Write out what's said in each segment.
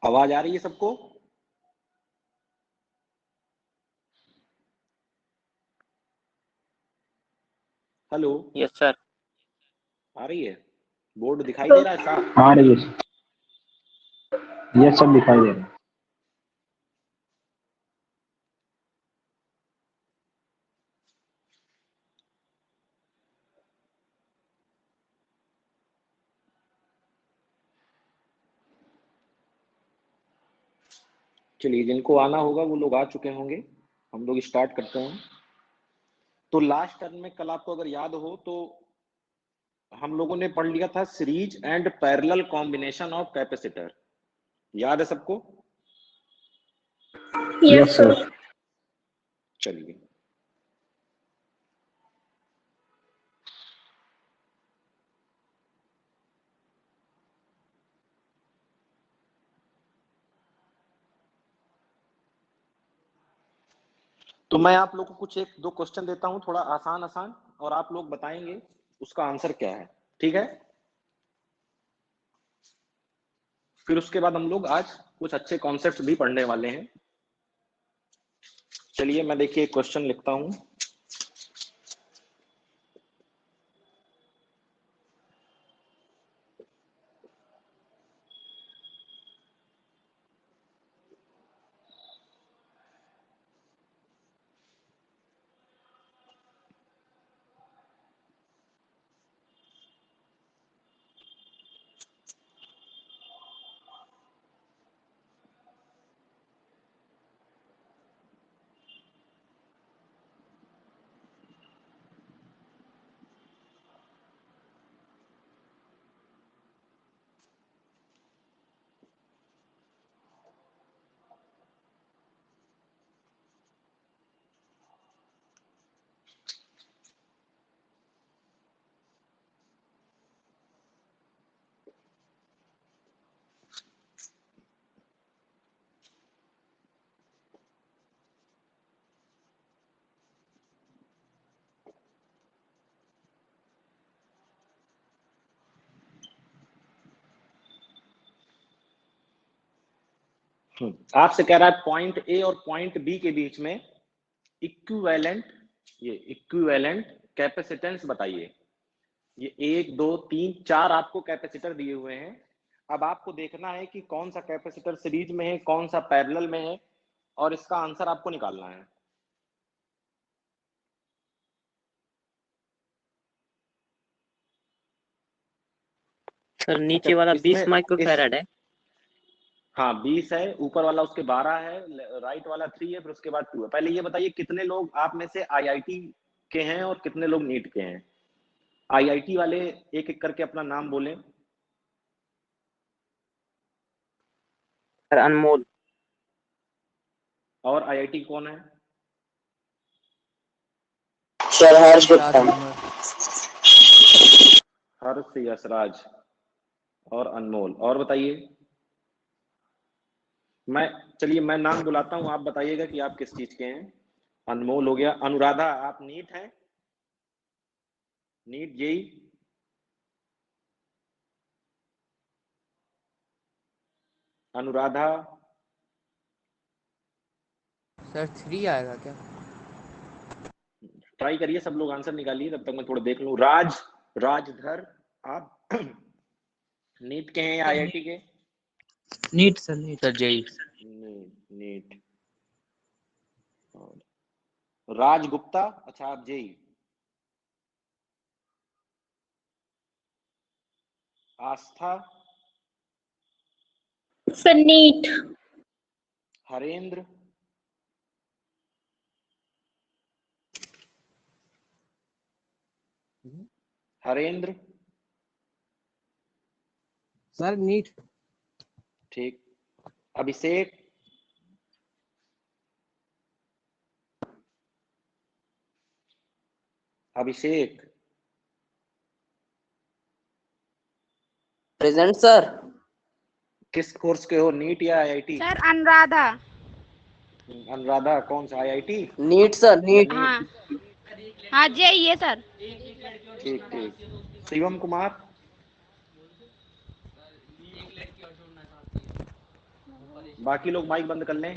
आवाज आ रही है सबको? हेलो। Yes sir. आ रही है? बोर्ड दिखाई दे रहा है साफ? आ रही है। ये सब दिखाई दे रहा है। चलिए, जिनको आना होगा वो लोग आ चुके होंगे, हम लोग स्टार्ट करते हैं। तो लास्ट टर्म में कल आपको अगर याद हो तो हम लोगों ने पढ़ लिया था series and parallel combination of capacitor. याद है सबको? Yes sir. चलिए, तो मैं आप लोग को कुछ एक दो क्वेश्चन देता हूं, थोड़ा आसान आसान, और आप लोग बताएंगे उसका आंसर क्या है। ठीक है? फिर उसके बाद हम लोग आज कुछ अच्छे कॉन्सेप्ट्स भी पढ़ने वाले हैं। चलिए, मैं देखिए एक क्वेश्चन लिखता हूं। आपसे कह रहा है पॉइंट ए और पॉइंट बी के बीच में इक्विवेलेंट कैपेसिटेंस बताइए। ये 1 2 3 4 आपको कैपेसिटर दिए हुए हैं। अब आपको देखना है कि कौन सा कैपेसिटर सीरीज में है, कौन सा पैरेलल में है, और इसका आंसर आपको निकालना है। सर नीचे अच्छा, वाला 20 इसमें माइक्रोफैराड है। हाँ 20 है, ऊपर वाला उसके 12 है, राइट वाला 3 है, फिर उसके बाद 2 है। पहले ये बताइए कितने लोग आप में से आईआईटी के हैं और कितने लोग नीट के हैं? आईआईटी वाले एक एक करके अपना नाम बोलें। सर अनमोल। और आईआईटी कौन है? सर हर्ष गुप्ता। हर्ष, यशराज और अनमोल। और बताइए। चलिए मैं नाम बुलाता हूं, आप बताइएगा कि आप किस चीज के हैं। अनमोल हो गया। अनुराधा, आप नीट हैं? NEET JEE? अनुराधा? सर 3 आएगा क्या? ट्राई करिए, सब लोग आंसर निकालिए, तब तक मैं थोड़ा देख लूं। राजधर, आप नीट के हैं या आईआईटी के? NEET sir, NEET sir JEE. NEET. Rajgupta, अच्छा आप JEE. Astha? Sir NEET. Harendra? Harendra? Sir NEET. ठीक। अभिषेक? अभिषेक? Present sir. किस कोर्स के हो, नीट या आईआईटी? सर अनुराधा। अनुराधा कौन सा, आईआईटी? NEET sir, NEET. हाँ हाँ जेई है सर। ठीक ठीक। शिवम कुमार? बाकी लोग माइक बंद कर लें।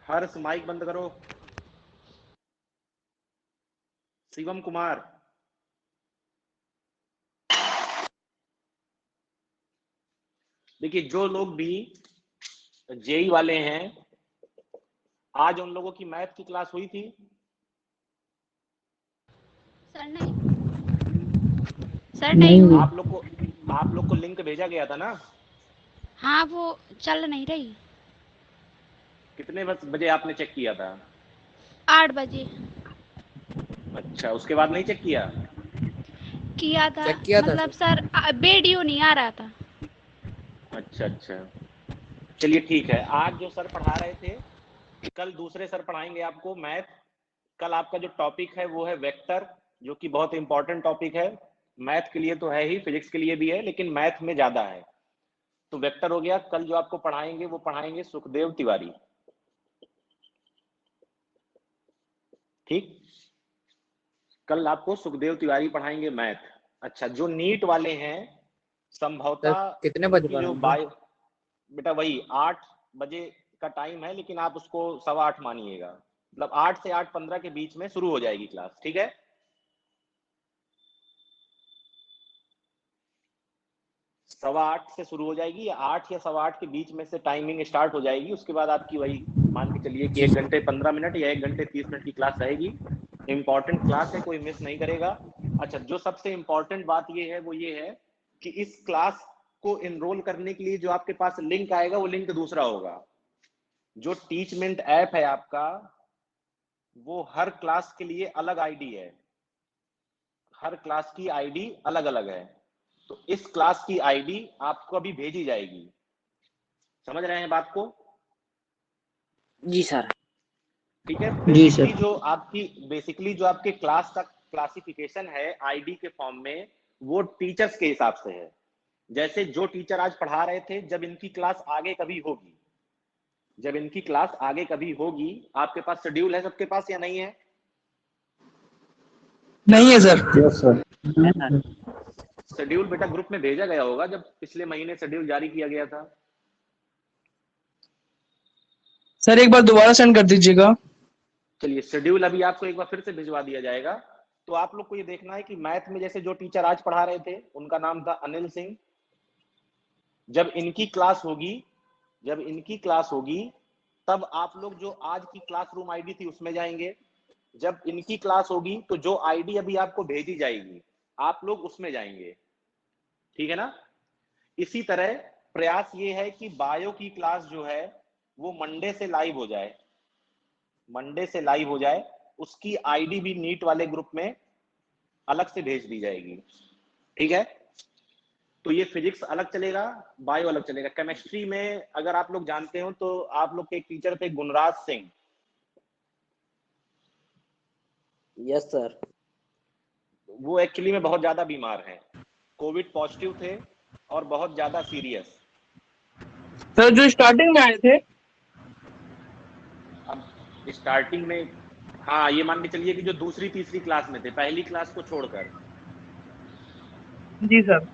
हर्ष माइक बंद करो। शिवम कुमार, देखिए जो लोग भी जेई वाले हैं, आज उन लोगों की मैथ की क्लास हुई थी? सर नहीं, सर नहीं हुई। आप लोग को लिंक भेजा गया था ना? हाँ वो चल नहीं रही। कितने बजे आपने चेक किया था? 8 बजे अच्छा, उसके बाद नहीं चेक किया? किया था, चेक किया था मतलब सर वीडियो नहीं आ रहा था। अच्छा अच्छा, चलिए ठीक है। आज जो सर पढ़ा रहे थे, कल दूसरे सर पढ़ाएंगे आपको मैथ। कल आपका जो टॉपिक है वो है वेक्टर, जो कि बहुत इंपॉर्टेंट टॉपिक है। मैथ के लिए तो है ही, फिजिक्स के लिए भी है, लेकिन मैथ में ज्यादा है। तो वेक्टर हो गया। कल जो आपको पढ़ाएंगे वो पढ़ाएंगे सुखदेव तिवारी। ठीक, कल आपको सुखदेव तिवारी पढ़ाएंगे मैथ। अच्छा, जो नीट वाले हैं सर संभवतः कितने बजे उनकी जो पढ़ाएंगे? बायो, बेटा वही 8 बजे का टाइम है, लेकिन आप उसको 8:15 मानिएगा। मतलब 8 से 8:15 के बीच में शुरू हो जाएगी क्लास, ठीक है? 8:15 से शुरू हो जाएगी, या 8 या 8:15 के बीच में से टाइमिंग स्टार्ट हो जाएगी। उसके बाद आपकी वही मान के चलिए कि 1 घंटे 15 मिनट या 1 घंटे 30 मिनट की क्लास रहेगी। इंपॉर्टेंट क्लास है, कोई मिस नहीं करेगा। अच्छा, जो सबसे इंपॉर्टेंट बात ये है वो ये है कि इस क्लास को एनरोल करने के लिए जो आपके पास लिंक आएगा वो लिंक दूसरा होगा। जो टीचमेंट ऐप है आपका, वो हर क्लास के लिए अलग आईडी है। हर क्लास की आईडी अलग अलग है। तो इस क्लास की आईडी आपको अभी भेजी जाएगी। समझ रहे हैं बात को? जी सर। ठीक है। जी सर। बेसिकली जो आपके क्लास का क्लासिफिकेशन है आईडी के फॉर्म में, वो टीचर्स के हिसाब से है। जैसे जो टीचर आज पढ़ा रहे थे, जब इनकी क्लास आगे कभी होगी, आपके पास शेड्यूल है सबके पास या नहीं है? नहीं है सर। Yes sir. शेड्यूल बेटा ग्रुप में भेजा गया होगा, जब पिछले महीने शेड्यूल जारी किया गया था। सर एक बार दोबारा सेंड कर दीजिएगा। चलिए, शेड्यूल अभी आपको एक बार फिर से भिजवा दिया जाएगा। तो आप लोग को ये देखना है कि मैथ में जैसे जो टीचर आज पढ़ा रहे थे, उनका नाम था अनिल सिंह। जब इनकी क्लास होगी तब आप लोग जो आज की क्लासरूम आईडी थी उसमें जाएंगे। जब इनकी क्लास होगी तो जो आईडी अभी आपको भेजी जाएगी, आप लोग उसमें जाएंगे। ठीक है ना? इसी तरह प्रयास ये है कि बायो की क्लास जो है वो मंडे से लाइव हो जाए। उसकी आईडी भी नीट वाले ग्रुप में अलग से भेज दी जाएगी। ठीक है? तो ये फिजिक्स अलग चलेगा, बायो अलग चलेगा। केमिस्ट्री में अगर आप लोग जानते हो तो आप लोग के एक टीचर थे गुणराज सिंह। Yes sir. वो एक्चुअली में बहुत ज्यादा बीमार हैं, कोविड पॉजिटिव थे और बहुत ज्यादा सीरियस। सर जो स्टार्टिंग में आए थे। अब स्टार्टिंग में, हाँ ये मान के चलिए कि जो दूसरी तीसरी क्लास में थे, पहली क्लास को छोड़कर। जी सर।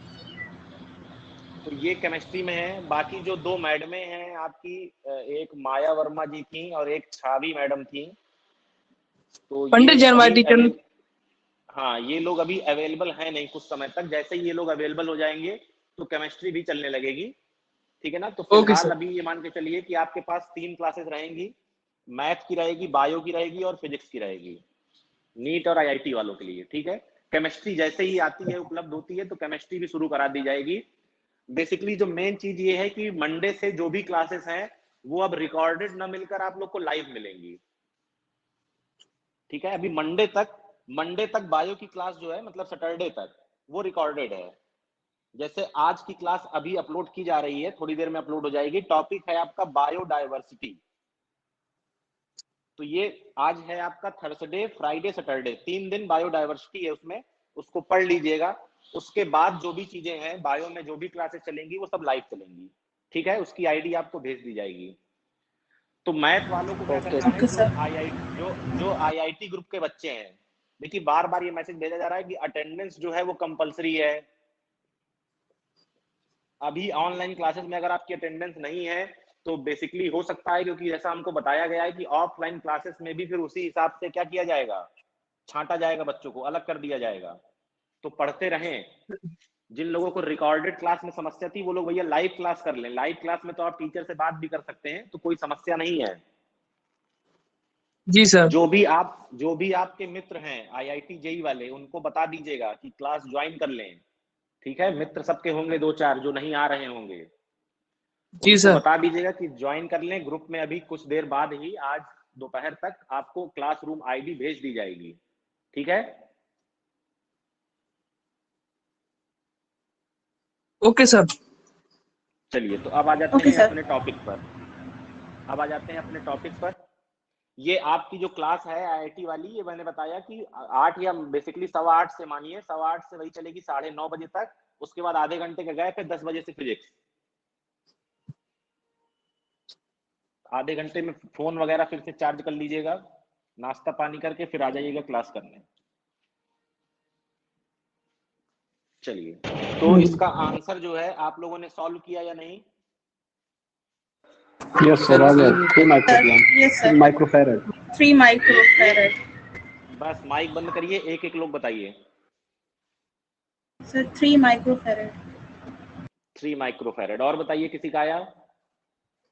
तो ये केमिस्ट्री में है। बाकी जो 2 मैडमें हैं आपकी, एक माया वर्मा जी थी और एक छावी मैडम थी। तो पंडित ये जैन अभी टीचर। हाँ, ये लोग अभी अवेलेबल हैं नहीं कुछ समय तक। जैसे ही ये लोग अवेलेबल हो जाएंगे तो केमिस्ट्री भी चलने लगेगी। ठीक है ना? तो ओके फिलहाल सर। अभी ये मान के चलिए कि आपके पास 3 क्लासेस रहेंगी। मैथ की रहेगी, बायो की रहेगी और फिजिक्स की रहेगी, नीट और आईआईटी वालों के लिए। ठीक है? केमिस्ट्री जैसे ही आती है, उपलब्ध होती है, तो केमिस्ट्री भी शुरू करा दी जाएगी। बेसिकली जो मेन चीज ये है कि मंडे से जो भी क्लासेस हैं वो अब रिकॉर्डेड ना मिलकर आप लोग को लाइव मिलेंगी। ठीक है? अभी मंडे तक बायो की क्लास जो है, मतलब सैटरडे तक, वो रिकॉर्डेड है। जैसे आज की क्लास अभी अपलोड की जा रही है, थोड़ी देर में अपलोड हो जाएगी। टॉपिक है आपका बायोडायवर्सिटी। तो ये आज है आपका थर्सडे, फ्राइडे, सैटरडे, 3 दिन बायोडायवर्सिटी है उसमें। उसको पढ़ लीजिएगा। उसके बाद जो भी चीजें हैं बायो में, जो भी क्लासेस चलेंगी वो सब लाइव चलेंगी। ठीक है? उसकी आईडी आपको भेज दी जाएगी। तो मैथ वालों को क्या करना है, जो आईआईटी ग्रुप के बच्चे हैं, देखिए बार बार ये मैसेज भेजा जा रहा है कि अटेंडेंस जो है वो कंपलसरी है। अभी ऑनलाइन क्लासेस में अगर आपकी अटेंडेंस नहीं है तो बेसिकली हो सकता है, क्योंकि जैसा हमको बताया गया है कि ऑफलाइन क्लासेस में भी फिर उसी हिसाब से क्या किया जाएगा, छांटा जाएगा, बच्चों को अलग कर दिया जाएगा। तो पढ़ते रहें। जिन लोगों को रिकॉर्डेड क्लास में समस्या थी वो लोग भैया लाइव क्लास कर लें। लाइव क्लास में तो आप टीचर से बात भी कर सकते हैं, तो कोई समस्या नहीं है। जी सर। जो भी आपके मित्र हैं IIT JEE वाले, उनको बता दीजिएगा कि क्लास ज्वाइन कर लें। ठीक है, मित्र सबके होंगे 2-4 जो नहीं आ रहे होंगे, जी उनको सर। बता दीजिएगा कि ज्वाइन कर लें। ग्रुप में अभी कुछ देर बाद ही आज दोपहर तक आपको क्लासरूम ID भेज दी जाएगी। ठीक है, ओके सर। चलिए तो अब आ जाते हैं अपने टॉपिक पर। ये आपकी जो क्लास है IIT वाली, ये मैंने बताया कि 8 या बेसिकली 8:15 से, मानिए 8:15 से वही चलेगी 9:30 बजे तक। उसके बाद आधे घंटे का गैप है, 10 बजे से फिजिक्स। आधे घंटे में फोन वगैरह फिर से चार्ज कर लीजिएगा, नाश्ता पानी करके फिर आ जाइएगा क्लास करने। चलिए, तो इसका आंसर जो है आप लोगों ने सॉल्व किया या नहीं? यस सर, आ गया। 3 माइक्रोफैरड। 3 माइक्रोफैरड। बस माइक बंद करिए, एक लोग बताइए। Sir 3 microfarad. 3 माइक्रोफैरड। और बताइए, किसी का आया?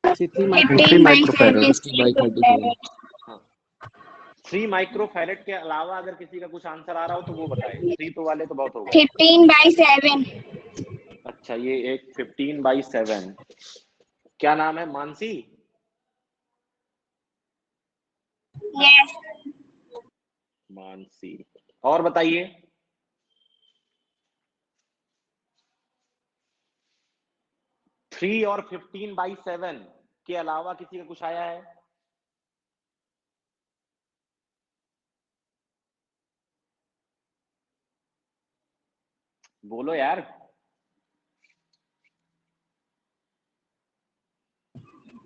3 माइक्रोफैरड। 3 माइक्रोफैरड के अलावा अगर किसी का कुछ आंसर आ रहा हो तो वो बताए। 3 तो वाले तो बहुत हो गए। 15/7। अच्छा, ये एक 15/7। क्या नाम है? मानसी? यस। मानसी। और बताइए। थ्री और 15/7 के अलावा किसी का कुछ आया है? बोलो यार।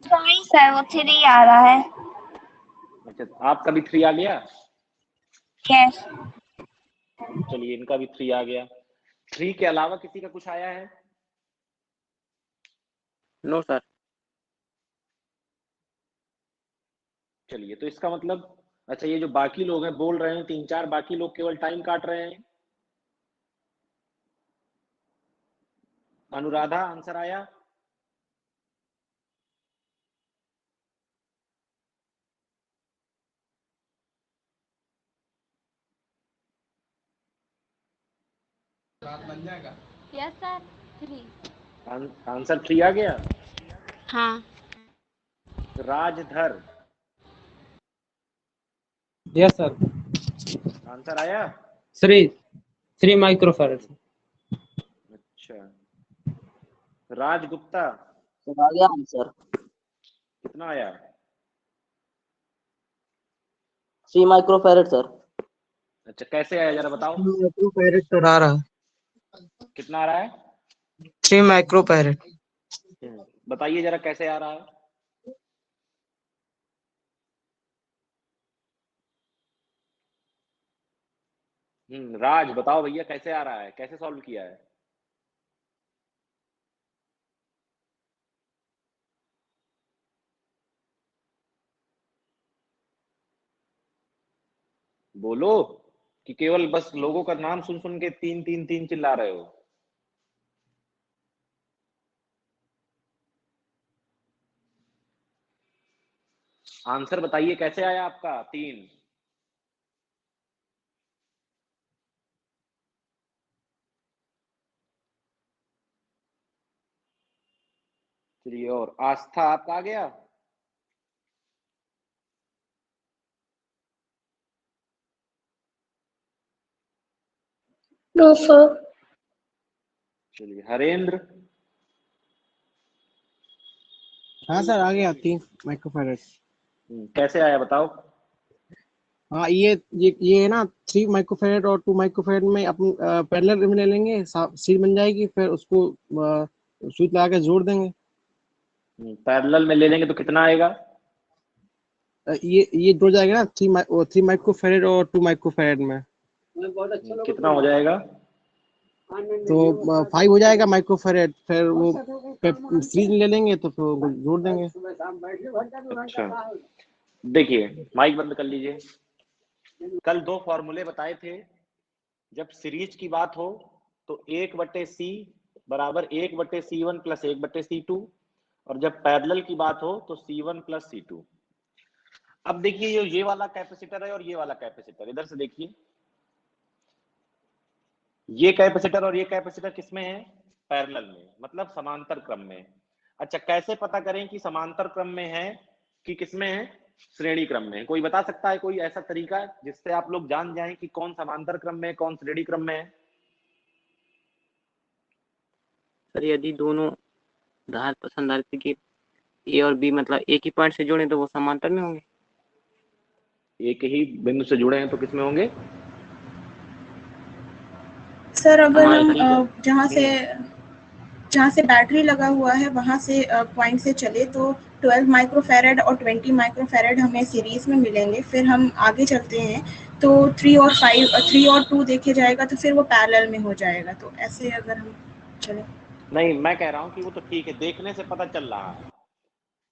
3 आ रहा है। अच्छा, आपका भी 3 आ गया? यस। चलिए, इनका भी 3 आ गया। 3 के अलावा किसी का कुछ आया है? No sir. चलिए, तो इसका मतलब, अच्छा ये जो बाकी लोग हैं बोल रहे हैं, 3-4 बाकी लोग केवल टाइम काट रहे हैं। अनुराधा, आंसर आया? Yes sir. 3। आंसर 3 आ गया। हाँ। Rajdhar, yes sir. आंसर आया? 3 माइक्रोफैरड। अच्छा, राजगुप्ता, सर आ गया आंसर। कितना आया? 3 माइक्रोफैरड सर। अच्छा, कैसे आया जरा बताओ। माइक्रोफैरड सर आ रहा है। कितना आ रहा है? 3 माइक्रोफैरड। बताइए जरा कैसे आ रहा है। राज बताओ भैया, कैसे आ रहा है, कैसे सॉल्व किया है? बोलो, कि केवल बस लोगों का नाम सुन सुन के 3-3-3 चिल्ला रहे हो? आंसर बताइए, कैसे आया आपका 3? चलिए, और आस्था आपका आ गया? No sir. चलिए, हरेंद्र? हाँ सर, आ गया 3 माइक्रोफैरड। कैसे आया बताओ। हाँ, ये है ना, 3 माइक्रोफैरड और 2 माइक्रोफैरड में अपन पैरेलल में ले लेंगे, सीरीज बन जाएगी, फिर उसको सुई लगा के जोड़ देंगे। पैरेलल में ले लेंगे तो कितना आएगा? ये जुड़ जाएगा ना, 3 माइक्रोफैरड और 2 माइक्रोफैरड में। कितना हो जाएगा? तो 5 हो जाएगा माइक्रोफेरेड, फिर वो सीरीज ले लेंगे तो फिर वो जोड़ देंगे। अच्छा देखिए, माइक बंद कर लीजिए। कल 2 फॉर्मूले बताए थे, जब सीरीज की बात हो तो 1/c बराबर 1/c1 प्लस 1/c2, और जब पैरेलल की बात हो तो c1 प्लस c2। अब देखिए ये वाला कैपेसिटर है और ये वाला कैपेसिटर, इधर से देखिए, ये कैपेसिटर और ये कैपेसिटर किसमें है? पैरेलल में, मतलब समांतर क्रम में। अच्छा, कैसे पता करें कि समांतर क्रम में है कि किसमें है? श्रेणी क्रम में। कोई बता सकता है कोई ऐसा तरीका जिससे आप लोग जान जाएं कि कौन समांतर क्रम में है, कौन श्रेणी क्रम में है? सर यदि दोनों धार संधारित्र के ए और बी मतलब एक ही पॉइंट से जुड़े तो वो समांतर में होंगे। एक ही बिंदु से जुड़े हैं तो किसमें होंगे? सर अगर हाँ, हम ठीक है। जहाँ से बैटरी लगा हुआ है वहां से पॉइंट से चले तो 12 माइक्रोफैरेड और 20 माइक्रोफैरेड हमें सीरीज में मिलेंगे। फिर हम आगे चलते हैं तो 3 और 2 देखे जाएगा तो फिर वो पैरेलल में हो जाएगा। तो ऐसे अगर हम चले। नहीं, मैं कह रहा हूं कि वो तो ठीक है, देखने से पता चल रहा है।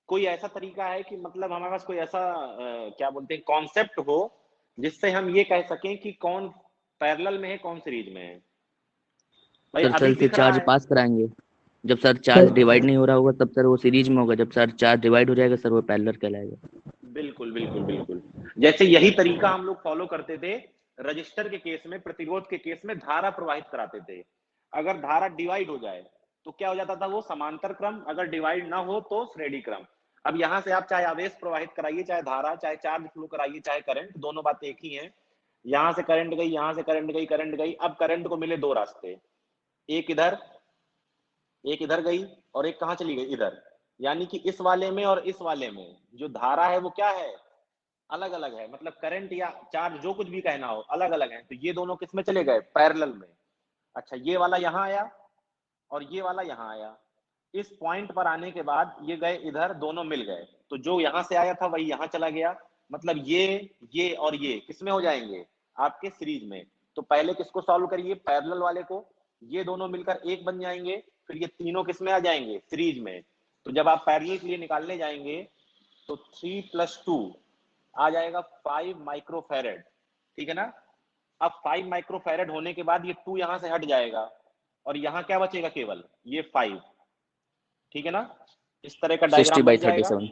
कोई ऐसा तरीका है कि मतलब हमारे पास कोई ऐसा क्या बोलते हैं कॉन्सेप्ट हो जिससे हम ये कह सकें कि कौन पैरेलल में है कौन सीरीज में है? भाई सर अभी से दिख रहा चार्ज है। पास कराएंगे। जब सर चार्ज डिवाइड नहीं हो रहा होगा तब सर वो सीरीज में होगा, जब सर चार्ज डिवाइड हो जाएगा सर वो पैरेलल कहलाएगा। बिल्कुल बिल्कुल बिल्कुल, जैसे यही तरीका हम लोग फॉलो करते थे रजिस्टर के केस में, प्रतिरोध के केस में धारा प्रवाहित कराते थे। अगर धारा डिवाइड हो जाए तो क्या हो जाता था? वो समांतर क्रम, अगर डिवाइड ना हो तो श्रेणी क्रम। अब यहां से आप चाहे आवेश प्रवाहित कराइए, चाहे धारा, चाहे चार्ज फ्लो कराइए, चाहे करंट, दोनों बातें एक ही हैं। यहां से करंट गई, यहां से करंट गई, करंट गई। अब करंट को मिले 2 रास्ते, एक इधर गई और एक कहां चली गई? इधर। यानी कि इस वाले में और इस वाले में जो धारा है वो क्या है? अलग अलग है, मतलब करंट या चार्ज जो कुछ भी कहना हो अलग अलग है। तो ये दोनों किस में चले गए? पैरेलल में। अच्छा, ये वाला यहां आया और ये वाला यहां आया। इस पॉइंट पर आने के बाद ये गए इधर, दोनों मिल गए, तो जो यहां से आया था वही यहां चला गया। मतलब ये और ये किसमें हो जाएंगे? आपके सीरीज में। तो पहले किसको सॉल्व करिए? पैरेलल वाले को। ये दोनों मिलकर एक बन जाएंगे, फिर ये तीनों किसमें आ जाएंगे? सीरीज में। तो जब आप पैरेलल के लिए निकालने जाएंगे तो 3 + 2 आ जाएगा 5 माइक्रोफैरेड, ठीक है ना? अब 5 माइक्रोफैरेड होने के बाद ये 2 यहां से हट जाएगा और यहां क्या बचेगा? केवल ये 5, ठीक है ना? इस तरह का डायग्राम बन जाएगा। 60/37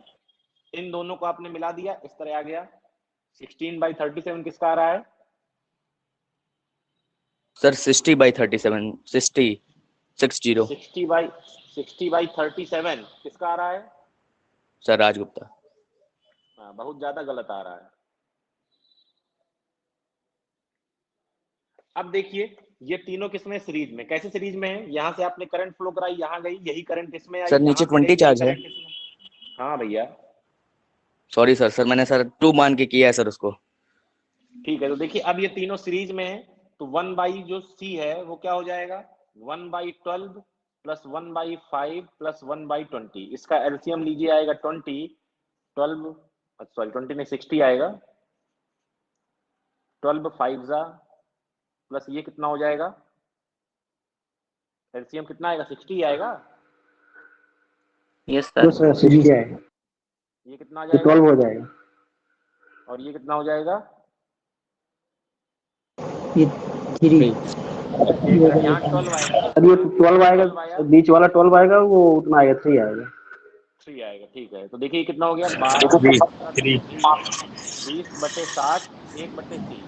इन दोनों को आपने मिला दिया, इस तरह आ गया। 16/37 किसका आ रहा है? सर 60/37 60 60/37 किसका आ रहा है? सर राजगुप्ता। हाँ, बहुत ज्यादा गलत आ रहा है। अब देखिए ये तीनों किसमें? सीरीज में। कैसे सीरीज में है? यहां से आपने करंट फ्लो कराई, यहां गई, यही करंट इसमें आई, सर नीचे यहां से 20 गई, यही चार्ज है। करंट इसमें। हाँ भैया, सॉरी सर मैंने सर 2 मान के किया है सर उसको। ठीक है। तो देखिए अब ये तीनों सीरीज में है तो 1 जो सी है वो क्या हो जाएगा? 1/12 + 1/5 + 1/20। इसका एलसीएम लीजिए, आएगा 20 नहीं 60 आएगा। 12 5 प्लस ये कितना हो जाएगा? एलसीएम कितना आएगा? 60 आएगा। यस तो सर। सर सीरीज है ये कितना आ तो जाएगा? 12 हो जाएगा। और ये कितना हो जाएगा? ये 3 यहाँ 12 आएगा ना, अब ये 12 आएगा, 12 आया, बीच वाला 12 आएगा, वो उतना आएगा 3 आएगा। 3 आएगा, ठीक है। तो देखिए कितना हो गया? 12/20/60 1/3।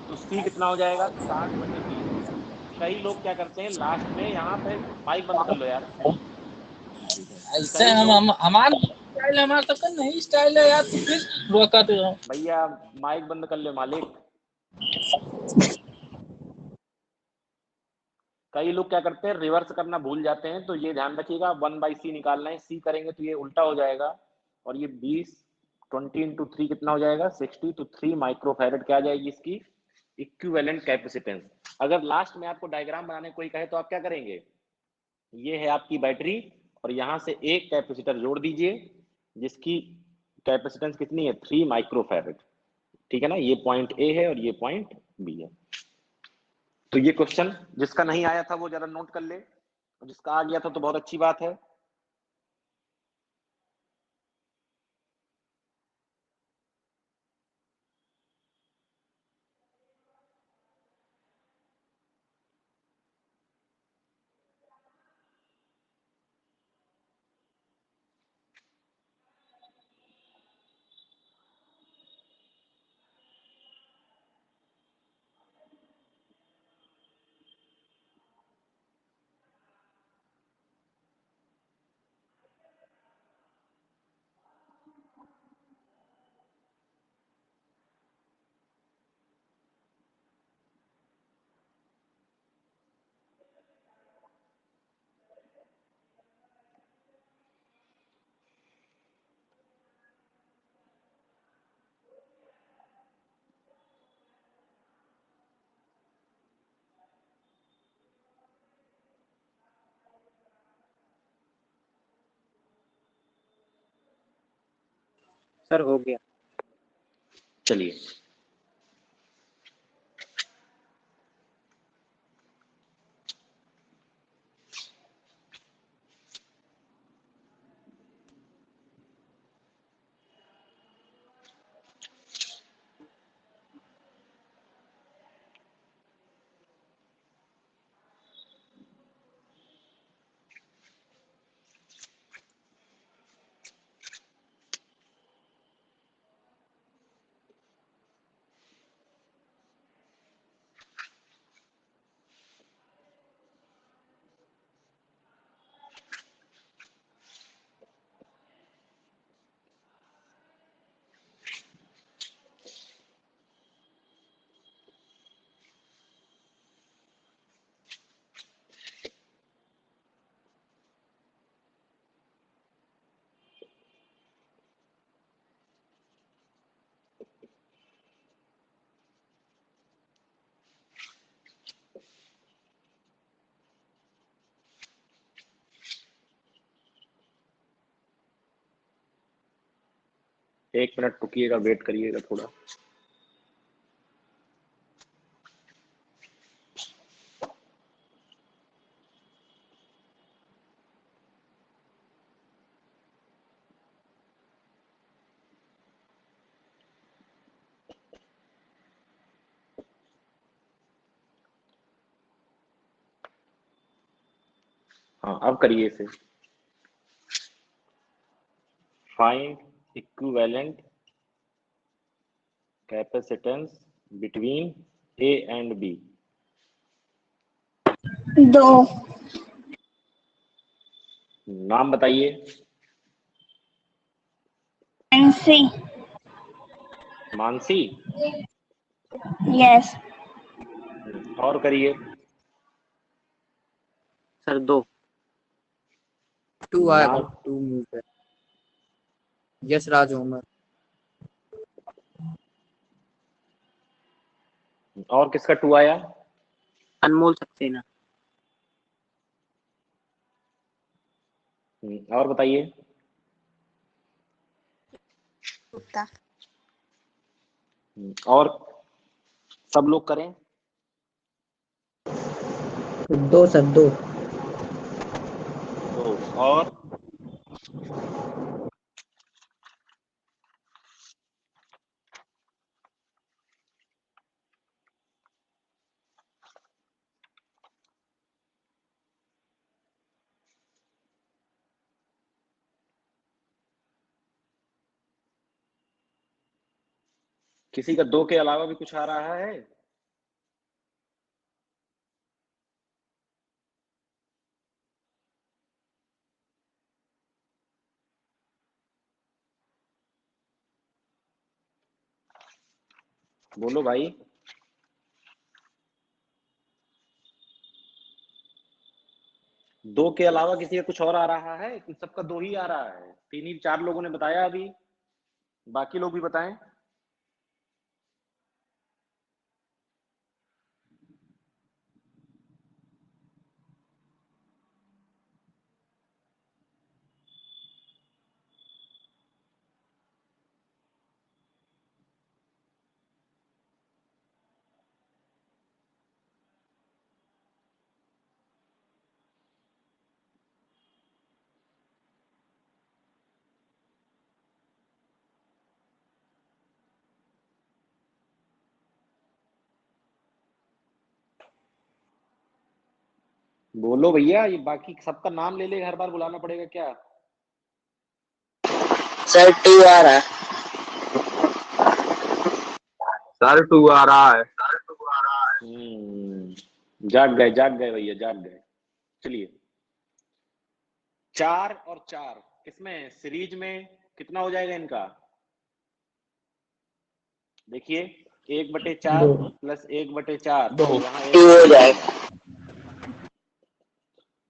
तो सी कितना हो जाएगा? 60/20। कई लोग क्या करते हैं लास्ट में, यहाँ पे माइक बंद कर लो यार। ऐसे हम हमारा स्टाइल, हमारा तो नहीं स्टाइल है यार, तो फिर रोका तो भैया माइक बंद कर लो मालिक। कई लोग क्या करते हैं रिवर्स करना भूल जाते हैं, तो ये ध्यान रखिएगा 1/c निकालना है, सी करेंगे तो ये उल्टा हो जाएगा। और ये 20 × 3 कितना हो जाएगा? 60। तो 3 माइक्रोफैरेड क्या आ जाएगी इसकी इक्विवेलेंट कैपेसिटेंस। अगर लास्ट में आपको डायग्राम बनाने कोई कहे तो आप क्या करेंगे? ये है आपकी बैटरी और यहां से एक कैपेसिटर जोड़ दीजिए जिसकी कैपेसिटेंस कितनी है? 3 माइक्रोफैरेड, ठीक है ना? ये पॉइंट ए है और ये पॉइंट बी है। तो ये क्वेश्चन जिसका नहीं आया था वो जरा नोट कर ले, जिसका आ गया था तो बहुत अच्छी बात है। सर हो गया। चलिए एक मिनट रुकिएगा, वेट करिएगा थोड़ा। हाँ अब करिए इसे। Find equivalent capacitance between A and B. 2, नाम बताइए। Nancy, मानसी। yes, और करिए। सर 2। 2 आएगा, नाम। 2 मूव है। यस राज उमर। और किसका 2 आया? अनमोल सक्सेना। और बताइए। गुप्ता, और सब लोग करें। 2 सर 2। तो और किसी का 2 के अलावा भी कुछ आ रहा है? बोलो भाई। 2 के अलावा किसी का कुछ और आ रहा है? सबका 2 ही आ रहा है। 3 ही 4 लोगों ने बताया अभी, बाकी लोग भी बताएं। बोलो भैया, ये बाकी सबका नाम ले ले, हर बार बुलाना पड़ेगा क्या? सर 2 आ रहा है। सर 2 आ रहा है। जाग गए भैया, जाग गए। चलिए, 4 और 4 किसमें, सीरीज में कितना हो जाएगा इनका? देखिए 1/4 प्लस 1/4 यहाँ 2 हो जाएगा।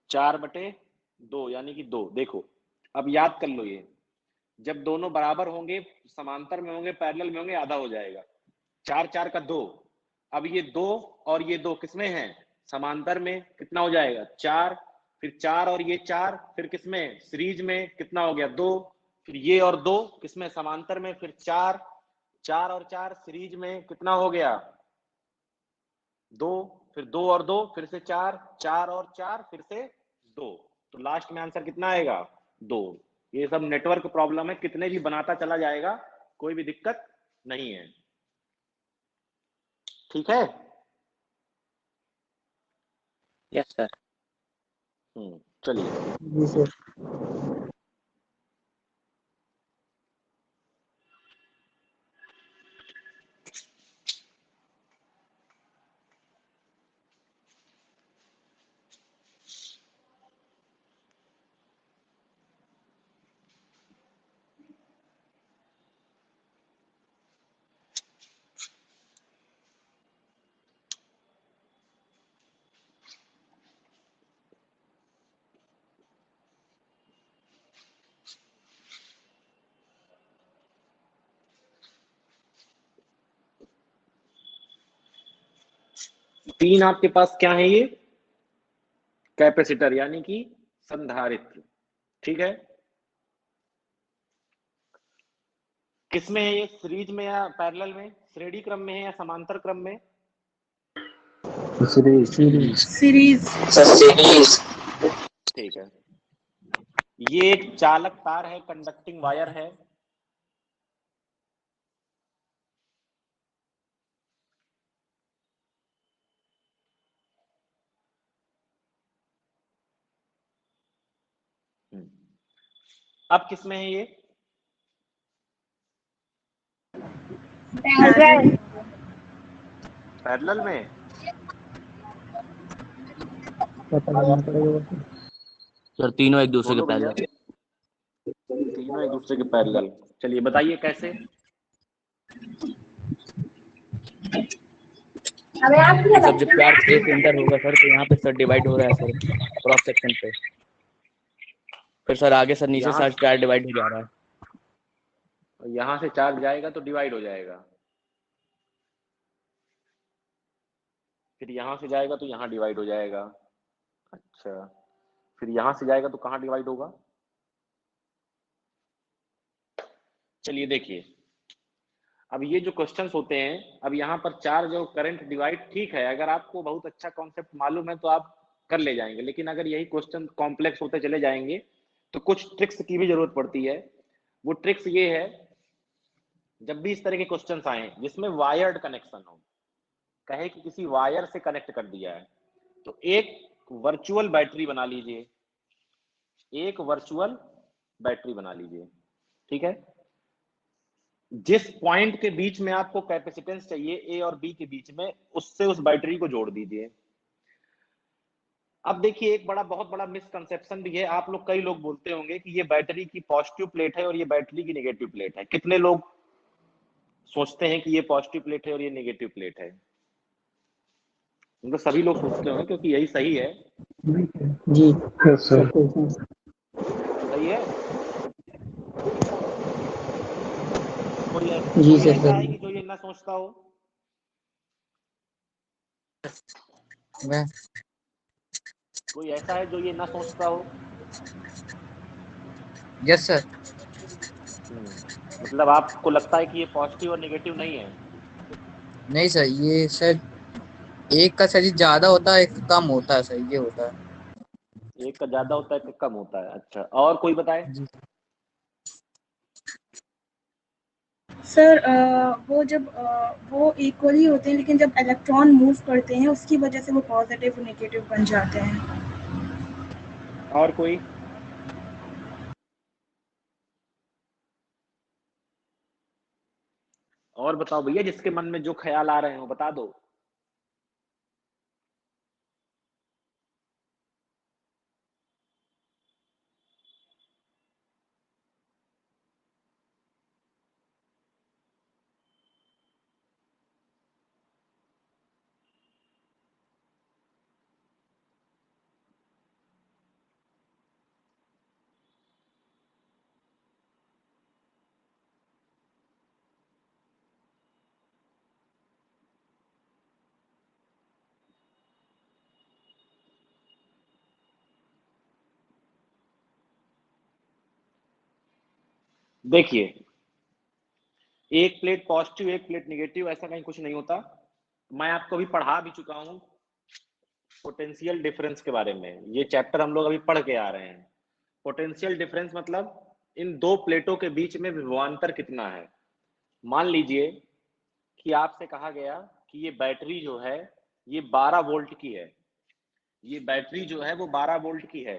4/2 यानी कि 2। देखो अब याद कर लो, ये जब दोनों बराबर होंगे, समांतर में होंगे, पैरेलल में होंगे, आधा हो जाएगा। 4 4 का 2। अब ये 2 और ये 2 किसमें है, समांतर में, कितना हो जाएगा 4, फिर 4 और ये 4, फिर किसमें, सीरीज में, कितना हो गया 2, फिर ये और 2 किसमें, समांतर में, फिर 4 4 और 4 सीरीज में, कितना हो गया 2, फिर 2 और 2 फिर से 4 4 और 4 फिर से 2। तो लास्ट में आंसर कितना आएगा 2। ये सब नेटवर्क प्रॉब्लम है, कितने भी बनाता चला जाएगा, कोई भी दिक्कत नहीं है। ठीक है? Yes sir. चलिए, जी सर। तीन आपके पास क्या है, ये कैपेसिटर यानी कि संधारित्र। ठीक है, किसमें है ये, सीरीज में या पैरेलल में, श्रेणी क्रम में है या समांतर क्रम में? सीरीज। ठीक है, ये एक चालक तार है, कंडक्टिंग वायर है। अब किसमें है ये, पैरेलल में। सर तीनों एक दूसरे के बोलो भैया, पैरेलल। तीनों एक दूसरे के पैरेलल। चलिए बताइए कैसे। सर जब चार्ज एक इंटर होगा सर, तो यहाँ पे सर डिवाइड हो रहा है सर, क्रॉस सेक्शन पे। फिर सर आगे सर नीचे सर चार्ज डिवाइड हो जा रहा है। यहाँ से चार्ज जाएगा तो डिवाइड हो जाएगा, फिर यहाँ से जाएगा तो यहाँ डिवाइड हो जाएगा। अच्छा, फिर यहाँ से जाएगा तो कहाँ डिवाइड होगा? चलिए देखिए, अब ये जो क्वेश्चंस होते हैं, अब यहाँ पर चार्ज और करंट डिवाइड, ठीक है, अगर आपको बहुत अच्छा कॉन्सेप्ट मालूम है तो आप कर ले जाएंगे, लेकिन अगर यही क्वेश्चन कॉम्प्लेक्स होते चले जाएंगे तो कुछ ट्रिक्स की भी जरूरत पड़ती है। वो ट्रिक्स ये है, जब भी इस तरह के क्वेश्चंस आए जिसमें वायर्ड कनेक्शन हो, कहे कि किसी वायर से कनेक्ट कर दिया है, तो एक वर्चुअल बैटरी बना लीजिए, एक वर्चुअल बैटरी बना लीजिए। ठीक है, जिस पॉइंट के बीच में आपको कैपेसिटेंस चाहिए ए और बी के बीच में, उससे उस बैटरी को जोड़ दीजिए। अब देखिए, एक बहुत बड़ा मिसकंसेप्शन भी है, आप लोग, कई लोग बोलते होंगे कि ये बैटरी की पॉजिटिव प्लेट है और ये बैटरी की नेगेटिव प्लेट है। कितने लोग सोचते हैं कि ये पॉजिटिव प्लेट है और ये नेगेटिव प्लेट है? तो सभी लोग सोचते होंगे, क्योंकि यही सही है। जी सही है। कोई जी ऐसा है कि जो ये ना सोचता हो? मैं कोई ऐसा है जो ये ना सोचता हो? Yes sir. मतलब आपको लगता है कि ये पॉजिटिव और नेगेटिव नहीं है? नहीं सर, ये सर एक का सर ज्यादा होता है, एक का कम होता है सर, ये होता है। एक का ज्यादा होता है, एक का कम होता है। अच्छा, और कोई बताए? सर वो जब वो इक्वली होते हैं, लेकिन जब इलेक्ट्रॉन मूव करते हैं उसकी वजह से वो पॉजिटिव और नेगेटिव बन जाते हैं। और कोई? और बताओ भैया, जिसके मन में जो ख्याल आ रहे हो बता दो। देखिए, एक प्लेट पॉजिटिव एक प्लेट निगेटिव, ऐसा कहीं कुछ नहीं होता। मैं आपको अभी पढ़ा भी चुका हूं पोटेंशियल डिफरेंस के बारे में। ये चैप्टर हम लोग अभी पढ़ के आ रहे हैं। पोटेंशियल डिफरेंस मतलब इन दो प्लेटों के बीच में विभवांतर कितना है। मान लीजिए कि आपसे कहा गया कि ये बैटरी जो है ये 12 वोल्ट की है, ये बैटरी जो है वो 12 वोल्ट की है।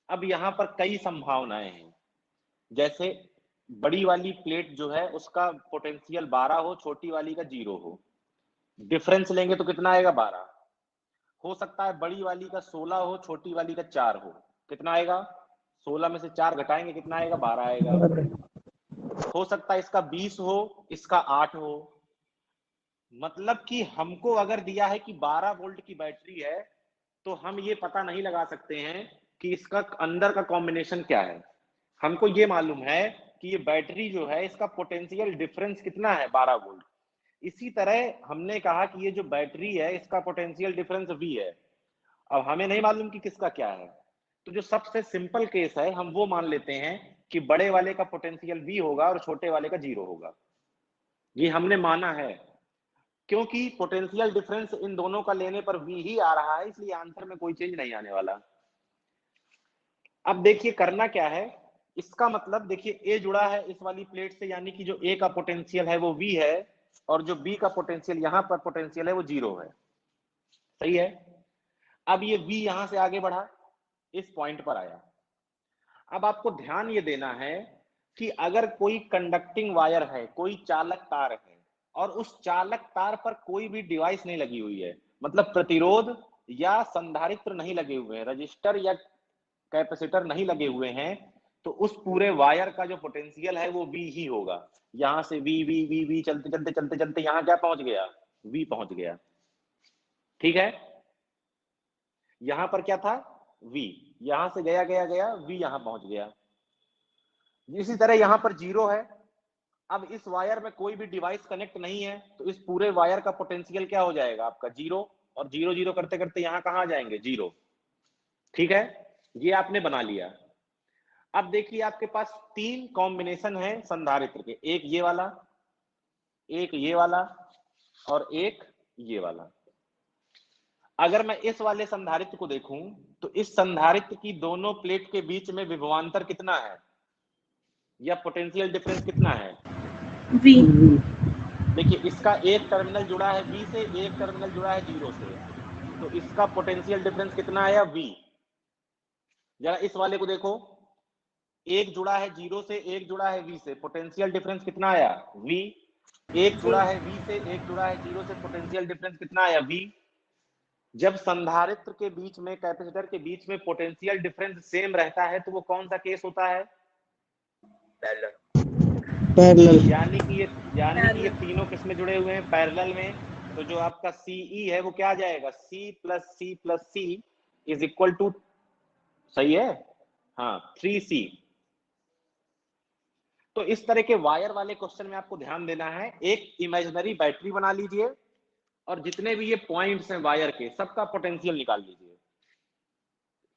अब यहाँ पर कई संभावनाएं हैं, जैसे बड़ी वाली प्लेट जो है उसका पोटेंशियल 12 हो, छोटी वाली का 0 हो। डिफरेंस लेंगे तो कितना आएगा? 12। हो सकता है बड़ी वाली का 16 हो, छोटी वाली का 4 हो। कितना आएगा? 16 में से 4 घटाएंगे कितना आएगा? 12 आएगा। हो सकता है इसका 20 हो, इसका 8 हो। मतलब कि हमको अगर दिया है कि 12 वोल्ट की बैटरी है तो हम ये पता नहीं लगा सकते हैं कि इसका अंदर का कॉम्बिनेशन क्या है। हमको ये मालूम है कि ये बैटरी जो है इसका पोटेंशियल डिफरेंस कितना है? 12 वोल्ट। इसी तरह हमने कहा कि ये जो बैटरी है इसका पोटेंशियल डिफरेंस V है। अब हमें नहीं मालूम कि किसका क्या है, तो जो सबसे सिंपल केस है हम वो मान लेते हैं कि बड़े वाले का पोटेंशियल V होगा और छोटे वाले का 0 होगा। ये हमने माना है क्योंकि पोटेंशियल डिफरेंस इन दोनों का लेने पर V ही आ रहा है, इसलिए आंसर में कोई चेंज नहीं आने वाला। अब देखिए करना क्या है, इसका मतलब देखिए A जुड़ा है इस वाली प्लेट से, यानी कि जो A का पोटेंशियल है वो V है और जो B का पोटेंशियल यहाँ पर पोटेंशियल है वो 0 है। सही है। अब ये V यहां से आगे बढ़ा, इस पॉइंट पर आया। अब आपको ध्यान ये देना है कि अगर कोई कंडक्टिंग वायर है, कोई चालक तार है और उस चालक तार पर कोई भी डिवाइस नहीं लगी हुई है, मतलब प्रतिरोध या संधारित्र नहीं लगे हुए हैं, रजिस्टर या कैपेसिटर नहीं लगे हुए हैं, तो उस पूरे वायर का जो पोटेंशियल है वो V ही होगा। यहां से V चलते चलते चलते चलते यहां क्या पहुंच गया? V पहुंच गया। ठीक है, यहां पर क्या था? V। यहां से गया गया गया V यहां पहुंच गया। इसी तरह यहां पर 0 है। अब इस वायर में कोई भी डिवाइस कनेक्ट नहीं है तो इस पूरे वायर का पोटेंशियल क्या हो जाएगा? आपका 0। और 0 0 करते करते यहां कहां जाएंगे? 0। ठीक है, ये आपने बना लिया। अब देखिए आपके पास 3 कॉम्बिनेशन है संधारित्र के, एक ये वाला, एक ये वाला और एक ये वाला। अगर मैं इस वाले संधारित्र को देखूं तो इस संधारित्र की दोनों प्लेट के बीच में विभवांतर कितना है या पोटेंशियल डिफरेंस कितना है? V। देखिए इसका एक टर्मिनल जुड़ा है V से, एक टर्मिनल जुड़ा है 0 से, तो इसका पोटेंशियल डिफरेंस कितना आया? V। जरा इस वाले को देखो, एक जुड़ा है 0 से, एक जुड़ा है V से, पोटेंशियल डिफरेंस कितना आया? V। एक जुड़ा है V से, एक जुड़ा है 0 से, पोटेंशियल डिफरेंस कितना आया? V। जब संधारित्र के बीच में, कैपेसिटर के बीच में पोटेंशियल डिफरेंस सेम रहता है तो वो कौन सा केस होता है? पैरेलल। यानी कि ये तीनों किस में जुड़े हुए हैं? पैरेलल में। तो जो आपका CE है वो क्या आ जाएगा? C plus C plus C is equal to, सही है, हाँ, 3C। तो इस तरह के वायर वाले क्वेश्चन में आपको ध्यान देना है। एक इमेजिनरी बैटरी बना लीजिए और जितने भी ये पॉइंट्स हैं वायर के, सबका पोटेंशियल निकाल लीजिए।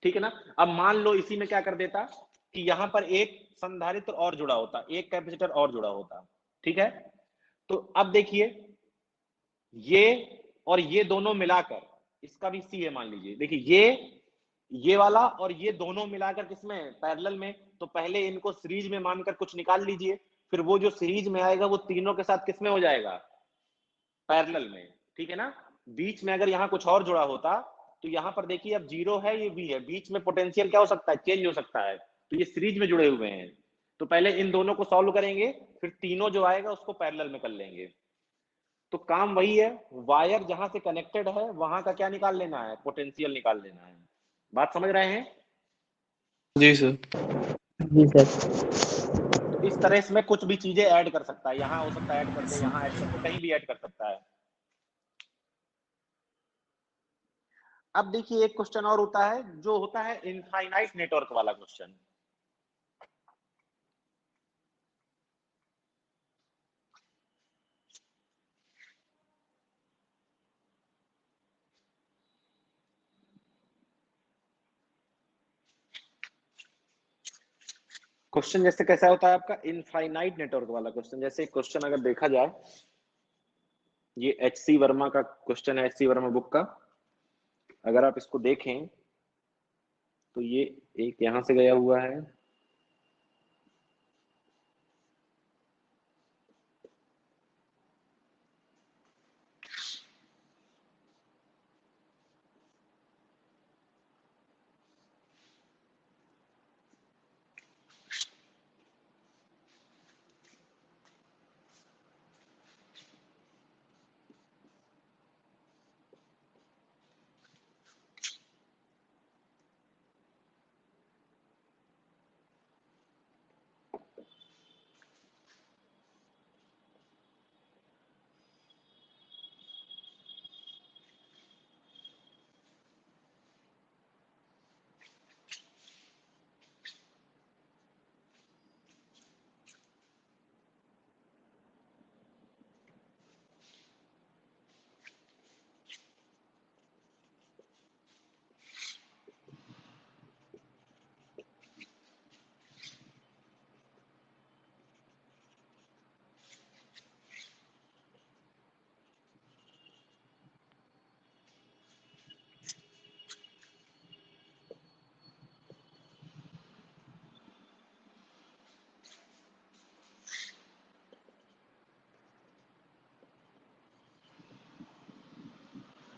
ठीक है ना। अब मान लो इसी में क्या कर देता कि यहां पर एक संधारित्र और जुड़ा होता, एक कैपेसिटर और जुड़ा होता। ठीक है, तो अब देखिए ये और ये दोनों मिलाकर, इसका भी C है मान लीजिए, देखिए ये वाला और ये दोनों मिलाकर किसमें? पैरेलल में। तो पहले इनको सीरीज में मानकर कुछ निकाल लीजिए, फिर वो जो सीरीज में आएगा वो तीनों के साथ किसमें हो जाएगा? पैरेलल में। ठीक है ना। बीच में अगर यहाँ कुछ और जुड़ा होता तो यहाँ पर देखिए अब 0 है, ये V है, बीच में पोटेंशियल क्या हो सकता है, चेंज हो सकता है, तो ये सीरीज में जुड़े हुए हैं। तो पहले इन दोनों को सॉल्व करेंगे, फिर तीनों जो आएगा उसको पैरेलल में कर लेंगे। तो काम वही है, वायर जहां से कनेक्टेड है वहां का क्या निकाल लेना है, पोटेंशियल निकाल लेना है। बात समझ रहे हैं? जी सर। जी सर। तो इस तरह इसमें कुछ भी चीजें ऐड कर सकता है, यहाँ हो सकता है ऐड कर दे, यहाँ ऐड कर दे, कहीं भी ऐड कर सकता है। अब देखिए एक क्वेश्चन और होता है, जो होता है इनफाइनाइट नेटवर्क वाला क्वेश्चन। क्वेश्चन जैसे कैसा होता है आपका, इनफाइनाइट नेटवर्क वाला क्वेश्चन। जैसे क्वेश्चन अगर देखा जाए, ये HC वर्मा का क्वेश्चन है, HC वर्मा बुक का। अगर आप इसको देखें तो ये एक यहां से गया हुआ है,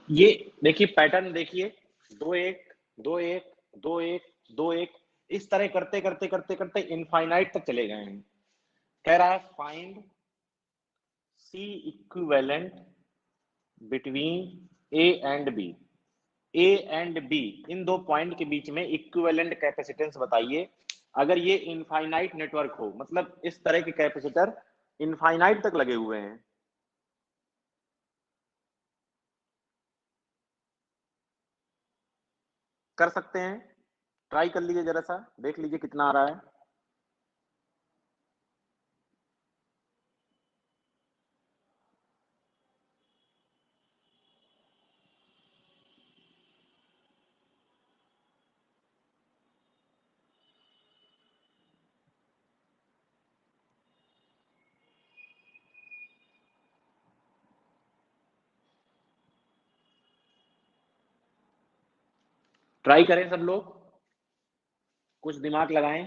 ये देखिए पैटर्न देखिए, 2-1 2-1 2-1 2-1, इस तरह करते करते करते करते इनफाइनाइट तक चले गए हैं। कह रहा है find C equivalent between A and B। A and B इन दो पॉइंट के बीच में इक्विवेलेंट कैपेसिटेंस बताइए। अगर ये इनफाइनाइट नेटवर्क हो, मतलब इस तरह के कैपेसिटर इनफाइनाइट तक लगे हुए हैं। कर सकते हैं, ट्राई कर लीजिए, जरा सा देख लीजिए कितना आ रहा है। ट्राई करें सब लोग, कुछ दिमाग लगाएं।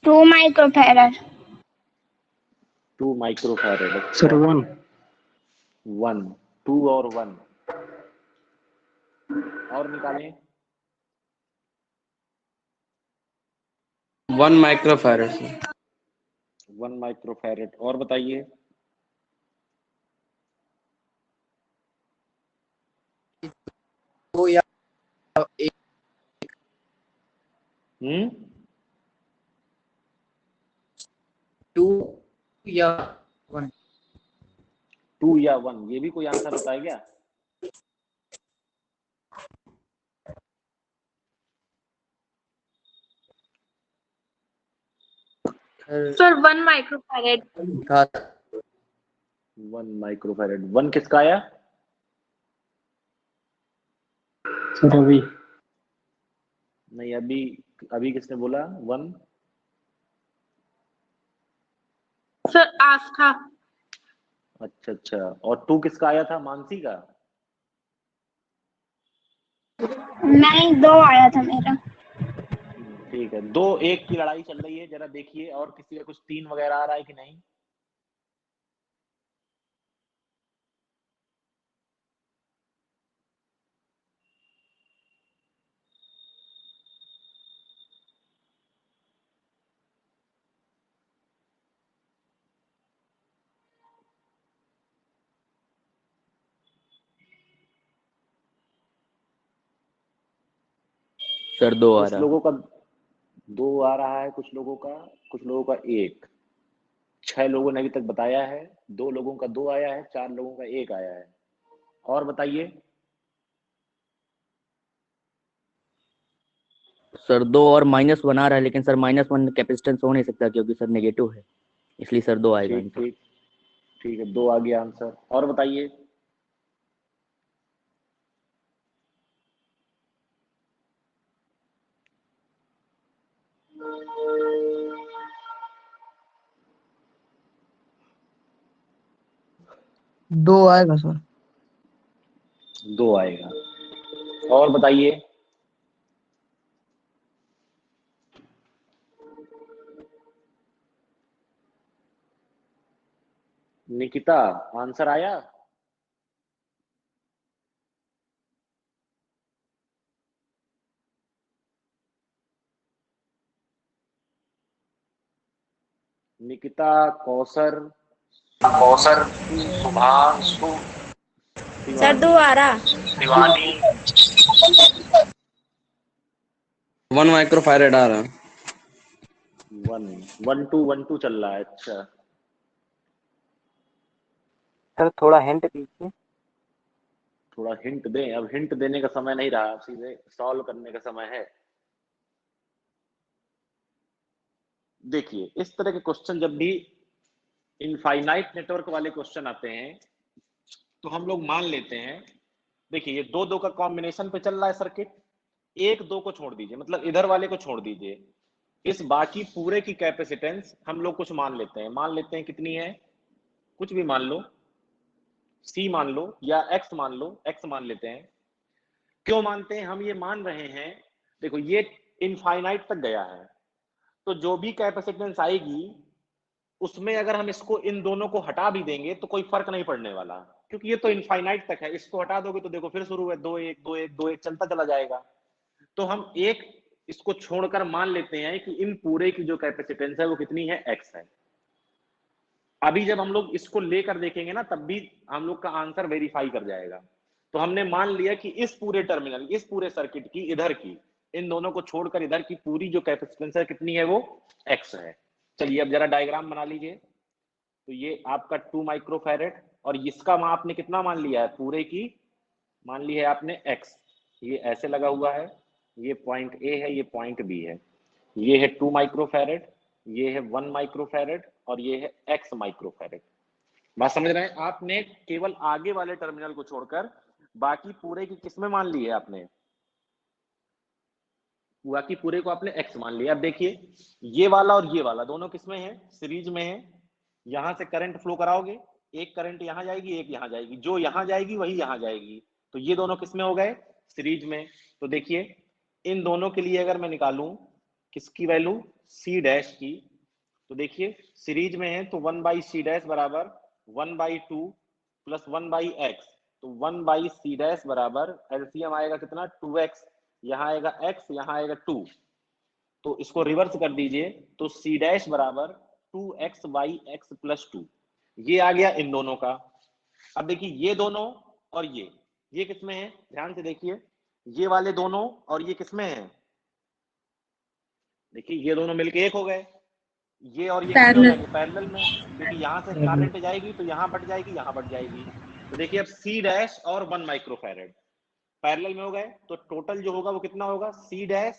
टू माइक्रोफैरड 2 माइक्रोफैरड सर 1 1 2 और 1 और निकालें। 1 माइक्रोफैरड सर। 1 माइक्रोफैरड और बताइए। तो या एक 2 या 1। 2 या 1, ये भी कोई आंसर होता है क्या? सर 1 माइक्रोफैरड 1 माइक्रोफैरड 1 किसका आया? सर अभी नहीं, अभी अभी किसने बोला 1? सर आस्था। अच्छा अच्छा, और 2 किसका आया था? मानसी का? नहीं, 2 आया था मेरा। ठीक है, 2-1 की लड़ाई चल रही है, जरा देखिए और किसी का कुछ 3 वगैरह आ रहा है कि नहीं। सर 2 आ कुछ रहा। लोगों का 2 आ रहा है, कुछ लोगों का 1। 6 लोगों ने अभी तक बताया है, 2 लोगों का 2 आया है, 4 लोगों का 1 आया है। और बताइए। सर 2 और -1 आ रहा है, लेकिन सर -1 कैपेसिटेंस हो नहीं सकता क्योंकि सर नेगेटिव है, इसलिए सर 2 आएगा ठीक आंसर। ठीक ठीक है, 2 आ गया आंसर। और बताइए। दो आएगा सर। 2 आएगा। और बताइए। निकिता, आंसर आया? निकिता, कौसर, शुभांशु, सर 2 आ रहा। शिवानी। 1 माइक्रोफैरेड आ रहा है। 1-2 चल रहा है। अच्छा, सर थोड़ा हिंट दीजिए। थोड़ा हिंट दें? अब हिंट देने का समय नहीं रहा, सीधे सॉल्व करने का समय है। देखिए, इस तरह के क्वेश्चन जब भी इनफाइनाइट नेटवर्क वाले क्वेश्चन आते हैं तो हम लोग मान लेते हैं, देखिए ये 2-2 का कॉम्बिनेशन पे चल रहा है सर्किट, 1-2 को छोड़ दीजिए, मतलब इधर वाले को छोड़ दीजिए, इस बाकी पूरे की कैपेसिटेंस हम लोग कुछ मान लेते हैं कितनी है, कुछ भी मान लो, C मान लो या X मान लो, X मान लेते हैं। क्यों मानते हैं? हम ये मान रहे हैं, देखो ये इनफाइनाइट तक गया है, तो जो भी कैपेसिटेंस आएगी उसमें अगर हम इसको इन दोनों को हटा भी देंगे तो कोई फर्क नहीं पड़ने वाला, क्योंकि ये तो इनफाइनाइट तक है। इसको हटा दोगे तो देखो फिर शुरू है 2-1 2-1 2-1 चलता चला जाएगा। तो हम एक इसको छोड़कर मान लेते हैं कि इन पूरे की जो कैपेसिटेंस है वो कितनी है, X है। अभी जब हम लोग इसको लेकर देखेंगे ना, तब भी हम लोग का आंसर वेरीफाई कर जाएगा। तो हमने मान लिया कि इस पूरे टर्मिनल, इस पूरे सर्किट की इधर की, इन दोनों को छोड़कर इधर की पूरी जो कैपेसिटेंस है कितनी है, वो X है। चलिए अब जरा डायग्राम बना लीजिए। तो ये आपका 2 माइक्रोफैरेड और इसका आपने कितना मान लिया है, पूरे की मान ली है आपने X। ये ऐसे लगा हुआ है, ये पॉइंट A है, ये पॉइंट B है। ये है 2 माइक्रोफैरेड, ये है 1 माइक्रोफैरेड और ये है X माइक्रोफैरेड। बात समझ रहे हैं? आपने केवल आगे वाले टर्मिनल को छोड़कर बाकी पूरे की किसमें मान ली है आपने, बाकी पूरे को आपने X मान लिया। अब देखिए ये वाला और ये वाला दोनों किसमें है, सीरीज में है। यहां से करंट फ्लो कराओगे, एक करंट यहां जाएगी, एक यहां जाएगी, जो यहां जाएगी वही यहां जाएगी, तो ये दोनों किसमें हो गए, सीरीज में। तो देखिए इन दोनों के लिए अगर मैं निकालूं किसकी वैल्यू, C डैश की, तो देखिए सीरीज में है तो 1/C डैश बराबर 1/2 प्लस 1/x, तो 1/C डैश बराबर एलसीएम आएगा कितना, 2x, यहाँ आएगा x, यहाँ आएगा 2, तो इसको रिवर्स कर दीजिए तो C डैश बराबर 2x/x प्लस 2, ये आ गया इन दोनों का। अब देखिए ये दोनों और ये किसमें है, ध्यान से देखिए, ये वाले दोनों और ये किसमें है, देखिए ये दोनों मिलके एक हो गए, ये और ये किसमें हो जाएंगे, पैरेलल में, क्योंकि यहाँ से करंट जाएगी तो यहाँ बट जाएगी, यहाँ बट जाएगी। तो देखिए अब C डैश और 1 माइक्रोफैरेड पैरेलल में हो गए, तो टोटल जो होगा वो कितना होगा, C डैश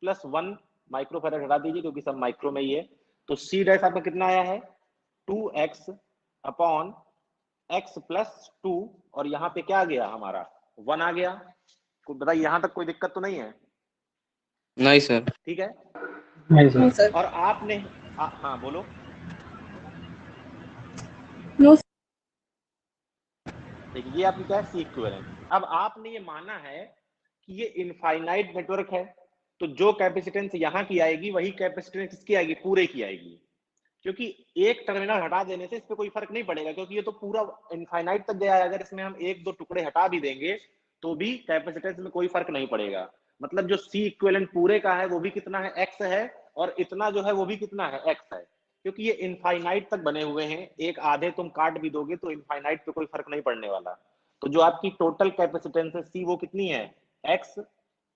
प्लस 1 माइक्रोफैरेड हटा दीजिए क्योंकि सब माइक्रो में ही है, तो C डैश आपका कितना आया है, 2x अपॉन x प्लस 2, और यहाँ पे क्या आ गया हमारा 1 आ गया। को बताइए यहाँ तक कोई दिक्कत तो नहीं है? नहीं सर। ठीक है। नहीं सर। और आपने हाँ बोलो। ये आपकी क्या है, सी इक्विवेलेंट। अब आपने ये माना है कि ये इनफाइनाइट नेटवर्क है, तो जो कैपेसिटेंस यहाँ की आएगी वही कैपेसिटेंस किसकी आएगी, पूरे की आएगी, क्योंकि एक टर्मिनल हटा देने से इस पे कोई फर्क नहीं पड़ेगा, क्योंकि ये तो पूरा इनफाइनाइट तक गया है। अगर इसमें हम एक दो टुकड़े हटा भी देंगे तो भी कैपेसिटेंस में कोई फर्क नहीं पड़ेगा। मतलब जो सी इक्विवेलेंट पूरे का है वो भी कितना है, एक्स है, और इतना जो है वो भी कितना है, एक्स है, क्योंकि ये इनफाइनाइट तक बने हुए हैं। एक आधे तुम काट भी दोगे तो इनफाइनाइट पे कोई फर्क नहीं पड़ने वाला। तो जो आपकी टोटल कैपेसिटेंस है सी, वो कितनी है, एक्स।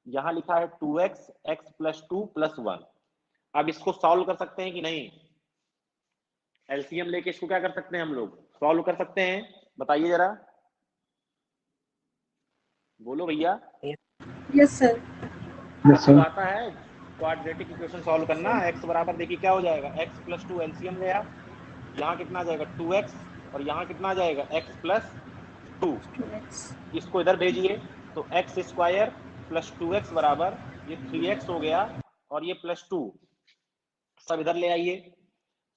यहाँ लिखा है 2x, x प्लस 2 प्लस 1। अब इसको सॉल्व कर सकते हैं कि नहीं, एलसीएम लेके इसको क्या कर सकते हैं हम लोग, सॉल्व कर सकते हैं, बताइए जरा, बोलो भैया। Yes sir. तो आता है क्वाड्रेटिक इक्वेशन सॉल्व करना। x बराबर देखिए क्या हो जाएगा, x प्लस 2 एलसीएम ले आप, यहाँ कितना आ जाएगा 2x, और यहाँ कितना आ जाएगा x प्लस 2, इसको इधर भेजिए तो x स्क्वायर प्लस 2x बराबर ये 3x हो गया, और ये प्लस 2 सब इधर ले आइए,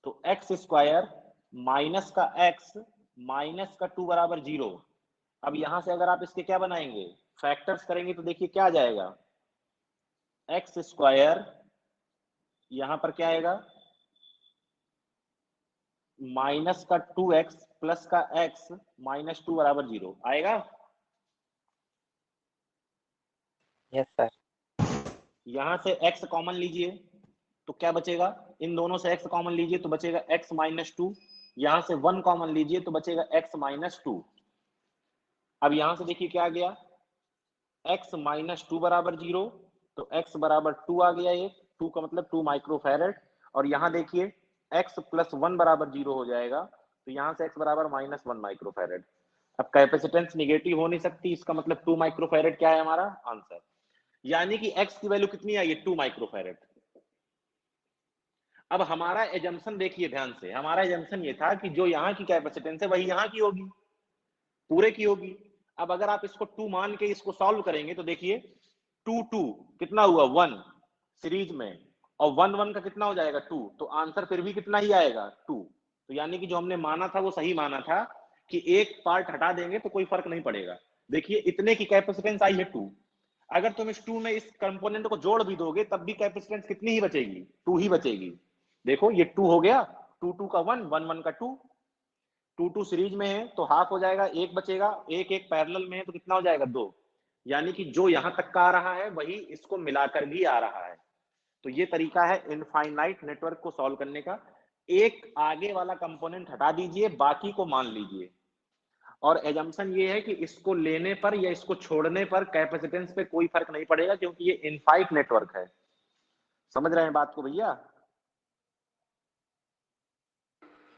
तो x स्क्वायर माइनस का x माइनस का 2 बराबर 0। अब यहां से अगर आप इसके क्या बनाएंगे, फैक्टर्स करेंगे, तो देखिए क्या आ जाएगा, x स्क्वायर यहां पर क्या आएगा, माइनस का 2x प्लस का x माइनस 2 बराबर 0 आएगा। Yes sir. यहां से x कॉमन लीजिए तो क्या बचेगा, इन दोनों से x कॉमन लीजिए तो बचेगा x माइनस 2, यहां से 1 कॉमन लीजिए तो बचेगा x माइनस 2। अब यहां से देखिए क्या आ गया, x माइनस 2 बराबर 0, तो x बराबर 2 आ गया, एक 2 का मतलब 2 माइक्रोफैरेड, और यहाँ देखिए x प्लस 1 बराबर 0 हो जाएगा, तो यहाँ से x बराबर माइनस 1 माइक्रोफैरेड। अब कैपेसिटेंस निगेटिव हो नहीं सकती, इसका मतलब 2 माइक्रोफैरेड क्या है हमारा आंसर, यानी कि x की वैल्यू कितनी आई है, 2 माइक्रोफैरेड। अब हमारा एजम्पशन देखिए ध्यान से, हमारा एजम्पशन ये था कि जो यहाँ की कैपेसिटेंस है वही यहाँ की होगी, पूरे की होगी। अब अगर आप इसको 2 मान के इसको सॉल्व करेंगे तो देखिए 2 2 कितना हुआ 1 सीरीज में, और 1 1 का कितना हो जाएगा 2, तो आंसर फिर भी कितना ही आएगा 2। तो यानी कि जो हमने माना था वो सही माना था कि एक पार्ट हटा देंगे तो कोई फर्क नहीं पड़ेगा। देखिए इतने की कैपेसिटेंस आई है 2, अगर तुम इस 2 में इस कंपोनेंट को जोड़ भी दोगे तब भी कैपेसिटेंस कितनी ही बचेगी, 2 ही बचेगी। देखो ये 2 हो गया, 2 2 का 1 1 1 का 2, 2 2 सीरीज में है तो हाफ हो जाएगा, एक बचेगा, एक एक पैरेलल में है तो कितना हो जाएगा 2, यानी कि जो यहां तक का आ रहा है वही इसको मिलाकर भी आ रहा है। तो ये तरीका है इनफाइनाइट नेटवर्क को सॉल्व करने का। एक आगे वाला कंपोनेंट हटा दीजिए, बाकी को मान लीजिए, और एजम्पशन ये है कि इसको लेने पर या इसको छोड़ने पर कैपेसिटेंस पे कोई फर्क नहीं पड़ेगा, क्योंकि ये इनफाइट नेटवर्क है। समझ रहे हैं बात को भैया?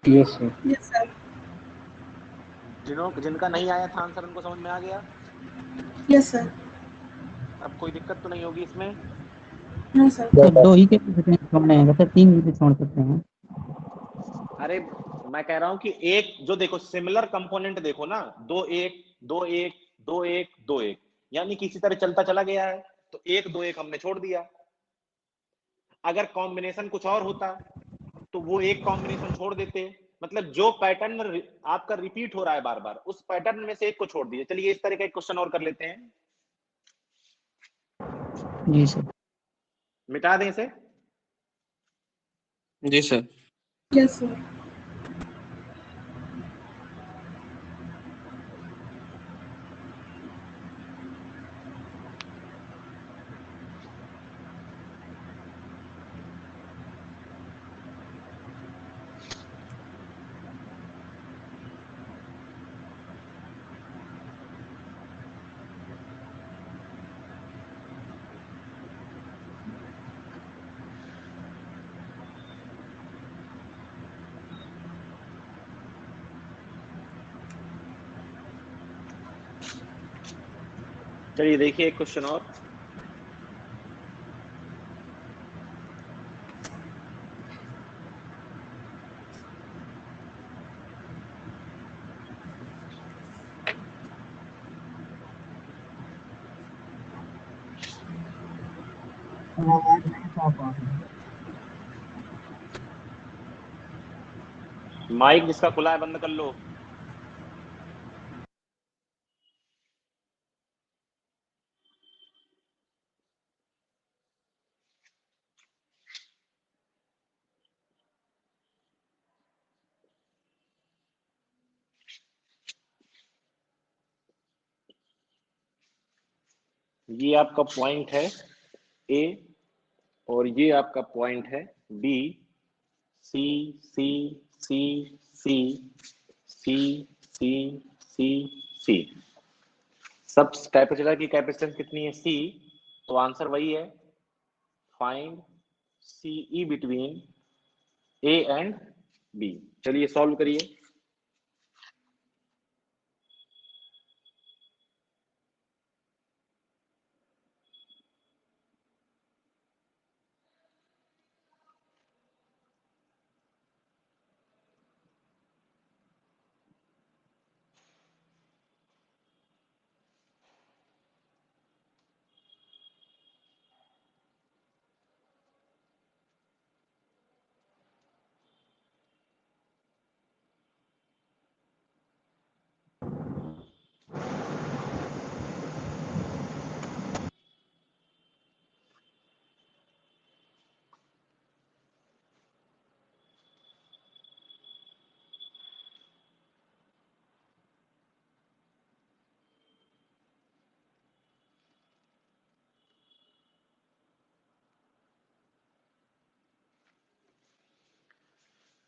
Yes sir. Yes sir. जिनका नहीं आया था आंसर उनको समझ में आ गया? Yes sir. अब कोई दिक्कत तो नहीं होगी इसमें? No sir. दो ही के छोड़ने हैं सर, 3 भी छोड़ सकते हैं। अरे मैं कह रहा हूं कि एक जो देखो सिमिलर कंपोनेंट देखो ना, 2 1 2 1 2 1 2 1, यानी कि इसी तरह चलता चला गया है, तो 1 2 1 हमने छोड़ दिया। अगर कॉम्बिनेशन कुछ और होता तो वो एक कॉम्बिनेशन छोड़ देते, मतलब जो पैटर्न आपका रिपीट हो रहा है बार बार उस पैटर्न में से एक को छोड़ दिए। चलिए इस तरह का एक क्वेश्चन और कर लेते हैं। जी सर। मिटा दें इसे? जी सर। Yes sir. चलिए देखिए एक क्वेश्चन और। माइक जिसका खुला है बंद कर लो। ये आपका पॉइंट है ए और ये आपका पॉइंट है बी। सी सी सी सी सी सी सी सी। सब कैपेसिटर की कैपेसिटेंस कितनी है? सी। तो आंसर वही है, find CE between A and B. चलिए सॉल्व करिए।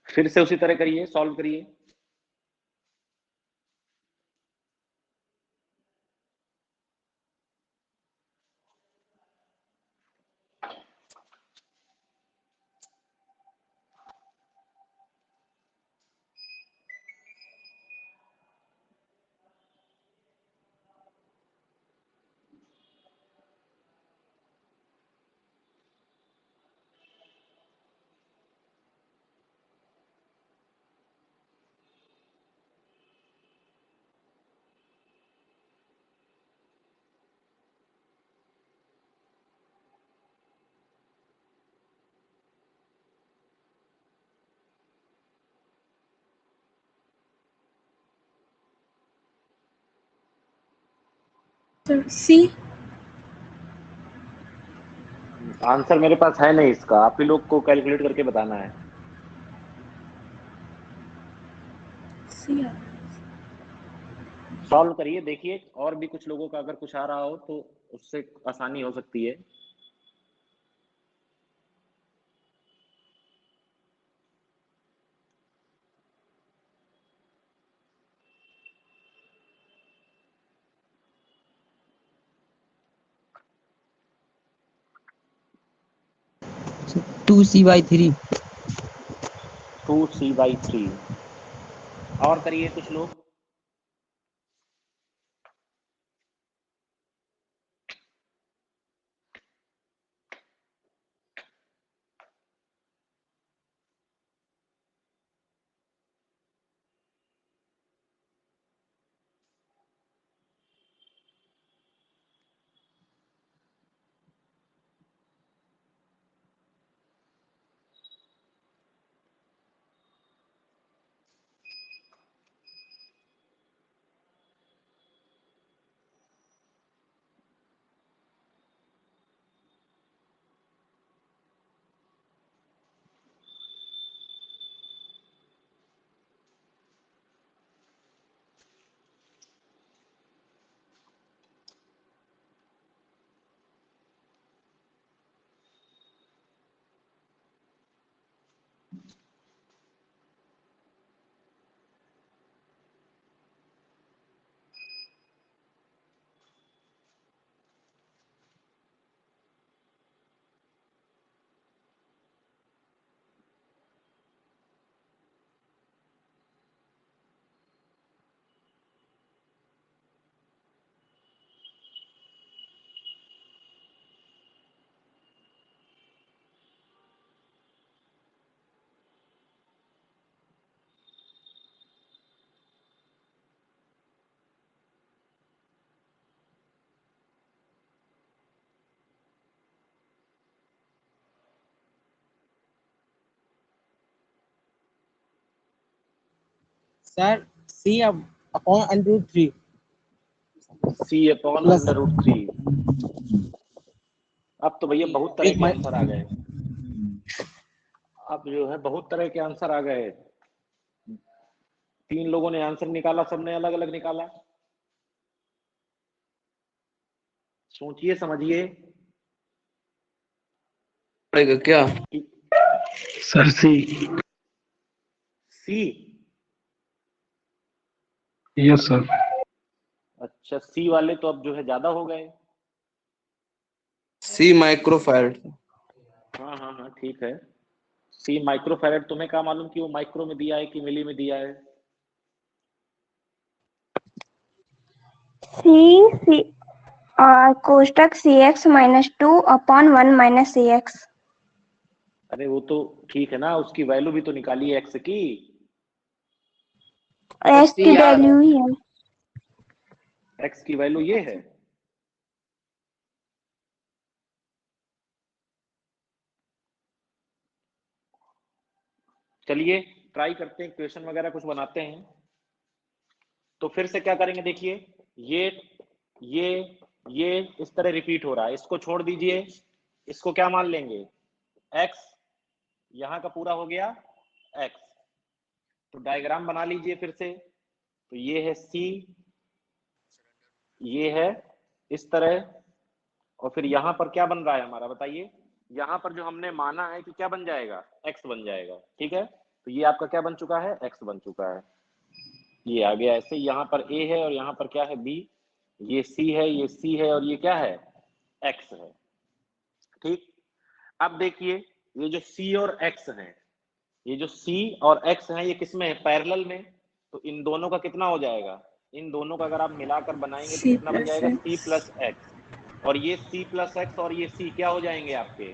फिर से उसी तरह करिए, सॉल्व करिए। सी। आंसर मेरे पास है नहीं इसका, आप ही लोग को कैलकुलेट करके बताना है। सी। सॉल्व करिए, देखिए और भी कुछ लोगों का अगर कुछ आ रहा हो तो उससे आसानी हो सकती है। Two C by three. 2c/3। और करिए कुछ लोग। Sir C upon √3। C/√3। अब तो भैया बहुत तरह एक के आंसर आ गए। अब जो है बहुत तरह के आंसर आ गए। 3 लोगों ने आंसर निकाला, सबने अलग अलग निकाला। सोचिए समझिए। पड़ेगा क्या sir C. C. Yes sir. अच्छा, सी वाले तो अब जो है ज्यादा हो गए। सी माइक्रोफैरड। हाँ हाँ हाँ ठीक है। सी माइक्रोफैरड, तुम्हें क्या मालूम कि वो माइक्रो में दिया है कि मिली में दिया है? सी कोष्टक CX-2/1 - CX। अरे वो तो ठीक है ना, उसकी वैल्यू भी तो निकालिए एक्स की। एक्स की वैल्यू ही है। एक्स की वैल्यू ये है। चलिए ट्राई करते हैं, क्वेश्चन वगैरह कुछ बनाते हैं। तो फिर से क्या करेंगे, देखिए ये ये इस तरह रिपीट हो रहा है, इसको छोड़ दीजिए, इसको क्या मान लेंगे, एक्स। यहां का पूरा हो गया एक्स। तो डायग्राम बना लीजिए फिर से। तो ये है सी, ये है इस तरह, और फिर यहां पर क्या बन रहा है हमारा, बताइए। यहां पर जो हमने माना है कि क्या बन जाएगा, एक्स बन जाएगा, ठीक है। तो ये आपका क्या बन चुका है, एक्स बन चुका है। ये आ गया ऐसे, यहाँ पर ए है और यहाँ पर क्या है, बी। ये सी है, ये सी है, और ये क्या है, एक्स है। ठीक। अब देखिए ये जो सी और एक्स है, ये जो सी और एक्स है, ये किसमें है, पैरेलल में। तो इन दोनों का कितना हो जाएगा, इन दोनों का अगर आप मिलाकर बनाएंगे तो कितना बन जाएगा, सी प्लस एक्स। और ये सी प्लस एक्स और ये सी क्या हो जाएंगे आपके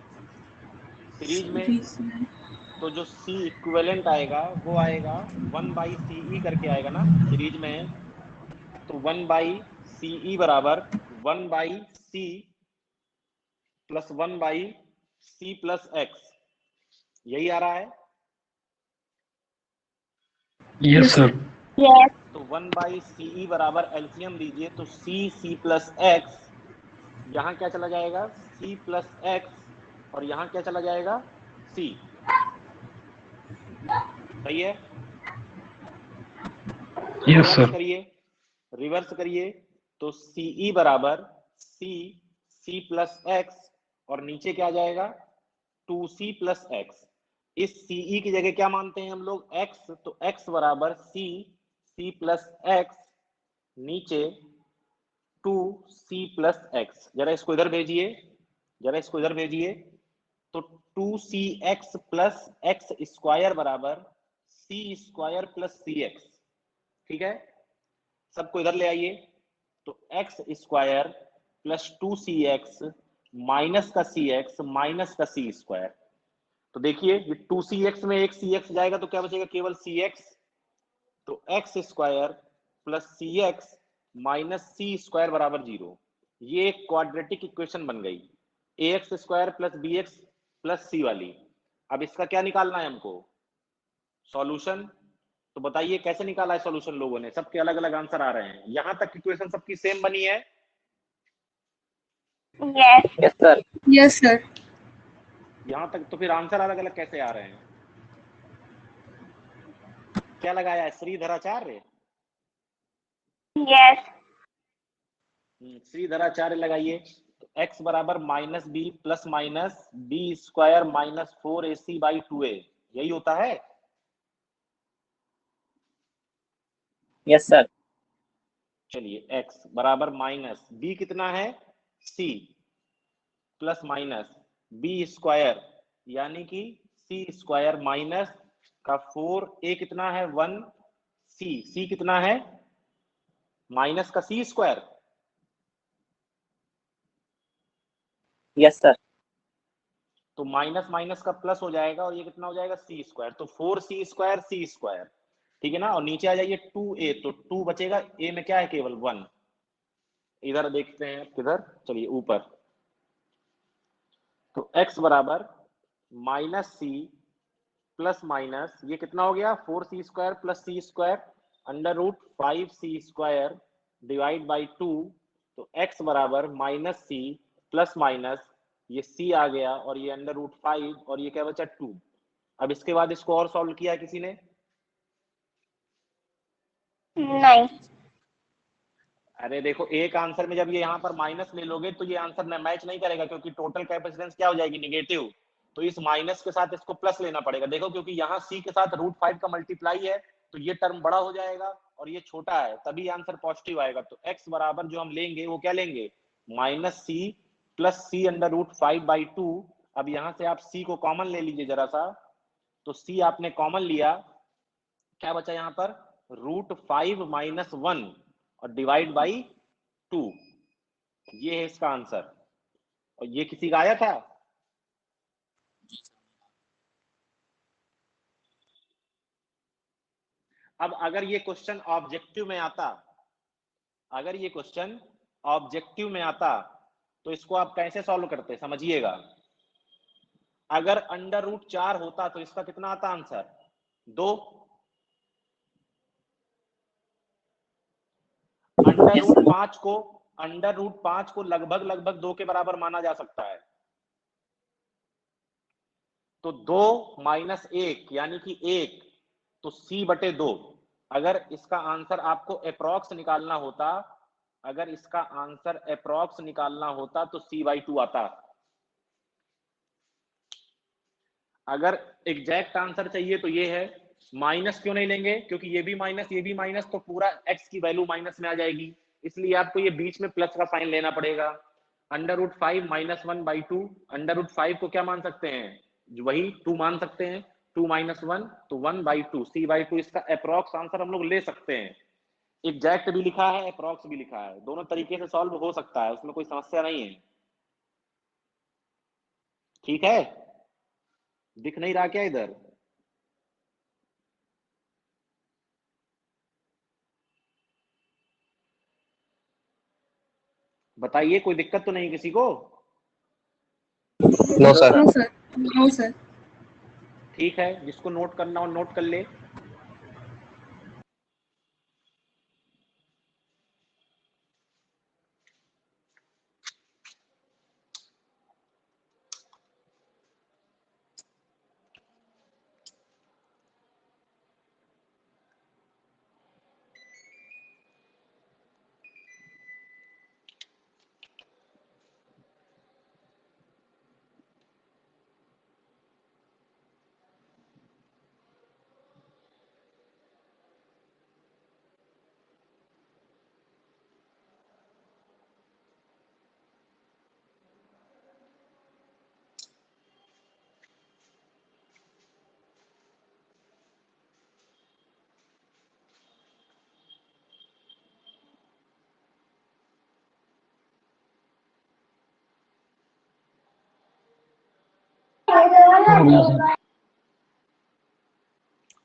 सीरीज में। तो जो सी इक्विवेलेंट आएगा वो आएगा 1/CE करके आएगा ना सीरीज में। तो 1/CE बराबर 1/C plus 1/C plus x, यही आ रहा है। Yes sir. तो 1/CE बराबर एलसीएम दीजिए, तो C प्लस एक्स, यहाँ क्या चला जाएगा, C प्लस एक्स, और यहाँ क्या चला जाएगा, C। सही है। Yes sir. करिए, रिवर्स करिए। तो CE बराबर C प्लस एक्स, और नीचे क्या आ जाएगा, 2C प्लस एक्स। इस CE की जगह क्या मानते हैं हम लोग, x। तो x बराबर C प्लस एक्स, नीचे 2C प्लस एक्स। जरा इसको इधर भेजिए, जरा इसको इधर भेजिए। तो 2CX प्लस एक्स स्क्वायर बराबर C स्क्वायर प्लस CX, ठीक है। सबको इधर ले आइए। तो x square plus 2CX minus का CX माइनस का C स्क्वायर। तो देखिए ये 2CX में एक CX जाएगा तो क्या बचेगा, केवल CX। तो x square plus CX minus C square बराबर 0। ये एक क्वाड्रेटिक इक्वेशन बन गई, ax square plus bx plus c वाली। अब इसका क्या निकालना है हमको, सॉल्यूशन। तो बताइए कैसे निकाला है सॉल्यूशन लोगों ने, सबके अलग अलग आंसर आ रहे हैं। यहां तक इक्वेशन सबकी सेम बनी है। Yes sir. Yes sir. यहां तक, तो फिर आंसर अलग अलग कैसे आ रहे हैं, क्या लगाया है, श्रीधराचार्य। यस। श्रीधराचार्य लगाइए। तो x बराबर minus B plus minus B square minus 4ac/2a, यही होता है। Yes sir. चलिए x बराबर माइनस b कितना है, c plus minus B square यानी कि c स्क्वायर माइनस का 4a कितना है 1c, कितना है माइनस का c स्क्वायर। Yes sir. तो माइनस माइनस का प्लस हो जाएगा और ये कितना हो जाएगा c स्क्वायर। तो 4c स्क्वायर c स्क्वायर, ठीक है ना। और नीचे आ जाइए 2a, तो 2 बचेगा, a में क्या है केवल 1। इधर देखते हैं किधर, चलिए ऊपर। तो x बराबर माइनस c प्लस माइनस ये कितना हो गया 4c square plus c square under root 5c square divide by 2। तो x बराबर माइनस c प्लस माइनस ये c आ गया और ये अंडर रूट 5 और ये क्या बचा 2। अब इसके बाद इसको और सॉल्व किया है किसी ने, नहीं। अरे देखो, एक आंसर में जब ये यहाँ पर माइनस ले लोगे तो ये आंसर मैच नहीं करेगा, क्योंकि टोटल कैपेसिटेंस क्या हो जाएगी, निगेटिव। तो इस माइनस के साथ इसको प्लस लेना पड़ेगा। देखो, क्योंकि यहाँ सी के साथ √5 का मल्टीप्लाई है, तो ये टर्म बड़ा हो जाएगा और ये छोटा है, तभी आंसर पॉजिटिव आएगा। तो x बराबर जो हम लेंगे वो क्या लेंगे, -c प्लस c अंडर √5/2। अब यहाँ से आप c को कॉमन ले लीजिए जरा सा, तो c आपने कॉमन लिया, क्या बचा यहाँ पर, √5 - 1 और डिवाइड बाई 2। ये है इसका आंसर। और ये किसी का आया था? अब अगर ये क्वेश्चन ऑब्जेक्टिव में आता, अगर ये क्वेश्चन ऑब्जेक्टिव में आता तो इसको आप कैसे सॉल्व करते, समझिएगा। अगर √4 होता तो इसका कितना आता आंसर, 2। √5 को लगभग 2 के बराबर माना जा सकता है। तो 2 - 1 यानी कि 1, तो c/2। अगर इसका आंसर आपको अप्रॉक्स निकालना होता, अगर इसका आंसर अप्रॉक्स निकालना होता तो c/2 आता। अगर एग्जैक्ट आंसर चाहिए तो ये है। माइनस क्यों नहीं लेंगे, क्योंकि ये भी माइनस, तो पूरा x की वैल्यू माइनस में आ जाएगी, इसलिए आपको ये बीच में प्लस का साइन लेना पड़ेगा। √5 - 1/2, √5 को क्या मान सकते हैं, वही 2 मान सकते हैं, 2 - 1 तो 1/2, c/2 इसका अप्रॉक्स आंसर हम लोग ले सकते हैं। एग्जैक्ट भी लिखा है, अप्रॉक्स भी लिखा है, दोनों तरीके से सॉल्व हो सकता है, उसमें कोई समस्या नहीं है। ठीक है, दिख नहीं रहा क्या इधर? बताइए, कोई दिक्कत तो नहीं किसी को? No sir. No sir. ठीक है, जिसको नोट करना हो नोट कर ले।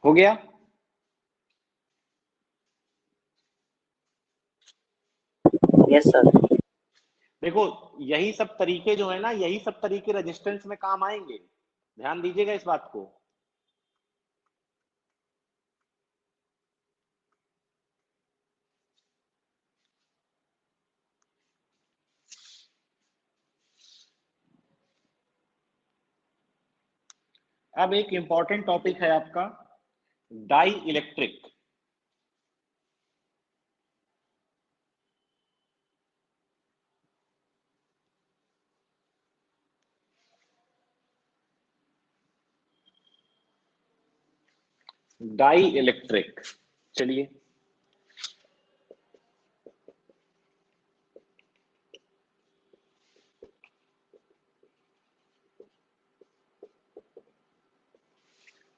हो गया? Yes sir. देखो, यही सब तरीके जो है ना, यही सब तरीके रेजिस्टेंस में काम आएंगे, ध्यान दीजिएगा इस बात को। अब एक इंपॉर्टेंट टॉपिक है आपका डाई इलेक्ट्रिक। डाई इलेक्ट्रिक, चलिए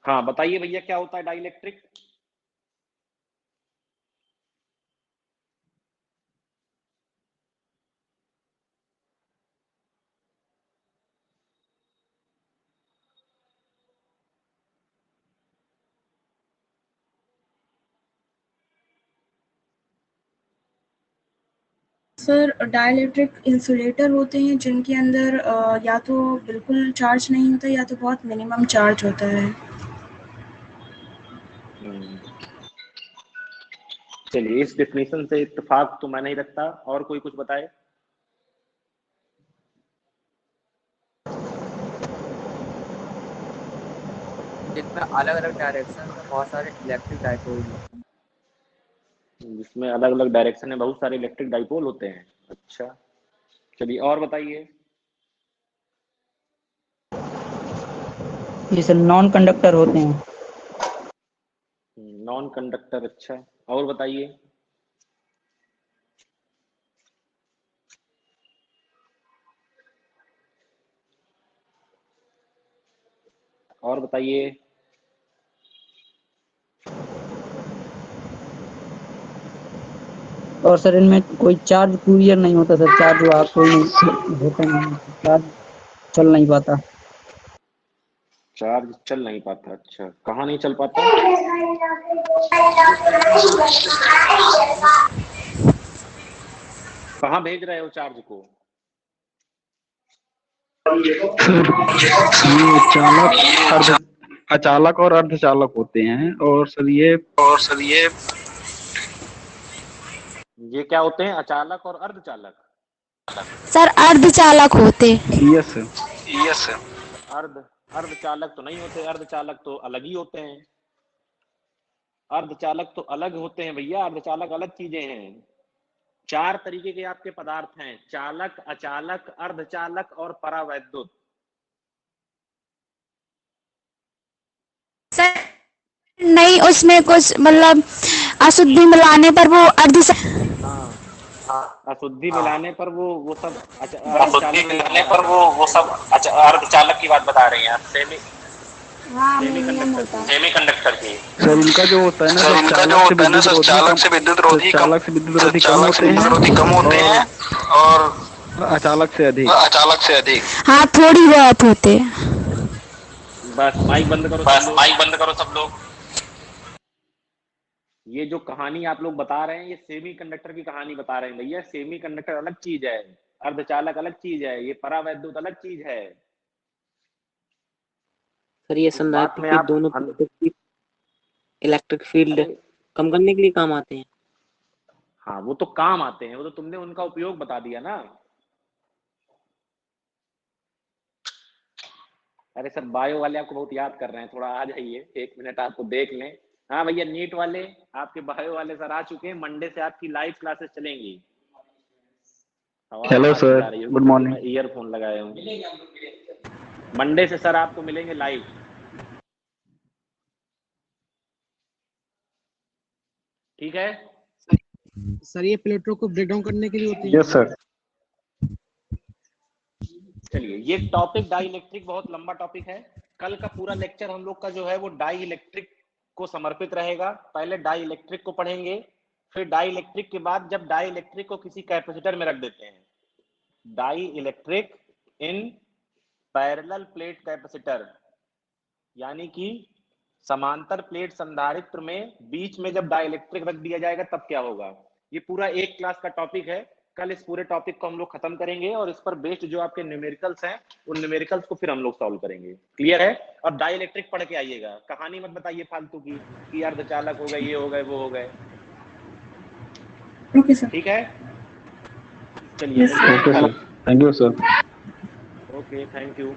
हाँ बताइए भैया, क्या होता है dielectric? Sir, dielectric insulator होते हैं जिनके अंदर या तो बिल्कुल चार्ज नहीं होता या तो बहुत मिनिमम चार्ज होता है। चलिए, इस डेफिनेशन से इत्तेफाक तो मैं नहीं रखता, और कोई कुछ बताए? जिसमें अलग अलग डायरेक्शन में बहुत सारे इलेक्ट्रिक डाइपोल होते हैं। जिसमें अलग अलग डायरेक्शन में बहुत सारे इलेक्ट्रिक डाइपोल होते हैं। अच्छा, चलिए और बताइए। ये सर नॉन कंडक्टर होते हैं। नॉन कंडक्टर, अच्छा, और बताइए। और बताइए। और सर इनमें कोई चार्ज कुरियर नहीं होता सर, चार्ज वहाँ कोई नहीं होता, नहीं चार्ज चल नहीं पाता। चार्ज चल नहीं पाता, अच्छा, कहाँ नहीं चल पाता? कहाँ भेज रहे हो चार्ज को? ये अचालक और अर्धचालक होते हैं, और सर ये क्या होते हैं, अचालक और अर्धचालक? सर अर्धचालक होते। यस अर्धचालक तो नहीं होते, अर्धचालक तो अलग ही होते हैं। अर्धचालक तो अलग होते हैं भैया, अर्धचालक अलग चीजें हैं। 4 तरीके के आपके पदार्थ हैं, चालक, अचालक, अर्धचालक और परावैद्युत। सर नहीं, उसमें कुछ मतलब अशुद्धि मिलाने पर वो अशुद्धि मिलाने पर वो सब अर्धचालक की बात बता रही हैं आप। सेमी कंडक्टर की। सर इनका जो होता है ना सर, चालक से विद्युत रोधी कम होते हैं और अचालक से अधिक। हाँ थोड़ी बहुत होते। बस माइक बंद करो सब लोग। ये जो कहानी आप लोग बता रहे हैं, ये सेमी कंडक्टर की कहानी बता रहे हैं भैया। सेमी कंडक्टर अलग चीज है, अर्धचालक अलग चीज है, ये परावैद्युत अलग चीज है। सर ये संधारित्र के दोनों इलेक्ट्रिक फील्ड कम करने के लिए काम आते हैं। हाँ वो तो काम आते हैं, वो तो तुमने उनका उपयोग बता दिया ना। अरे सर बायो वाले आपको बहुत याद कर रहे हैं, थोड़ा आ जाइए, 1 मिनट आपको देख लें। हाँ भैया नीट वाले, आपके बायो वाले सर आ चुके हैं। मंडे से आपकी लाइव क्लासेस चलेंगी। Hello sir, good morning. Earphone लगाए हूँ। मंडे से सर आपको मिलेंगे लाइव। ठीक है सर, ये प्लेटों को ब्रेक डाउन करने के लिए होती है। Yes sir. चलिए, ये टॉपिक डाई इलेक्ट्रिक बहुत लंबा टॉपिक है। कल का पूरा लेक्चर हम लोग का जो है वो डाई इलेक्ट्रिक को समर्पित रहेगा। पहले डाई इलेक्ट्रिक को पढ़ेंगे, फिर डाई इलेक्ट्रिक के बाद जब डाई इलेक्ट्रिक को किसी कैपेसिटर में रख देते हैं, dielectric in parallel plate capacitor, यानी कि समांतर प्लेट संधारित्र में बीच में जब डाई इलेक्ट्रिक रख दिया जाएगा तब क्या होगा। ये पूरा एक क्लास का टॉपिक है। कल इस पूरे टॉपिक को हम लोग खत्म करेंगे और इस पर बेस्ड जो आपके न्यूमेरिकल्स हैं उन न्यूमेरिकल्स को फिर हम लोग सॉल्व करेंगे। क्लियर है? और डाई इलेक्ट्रिक पढ़ के आइएगा, कहानी मत बताइए फालतू की कि अर्धचालक हो गए, ये हो गए, वो हो गए। ठीक है, चलिए। Thank you sir. Okay, thank you.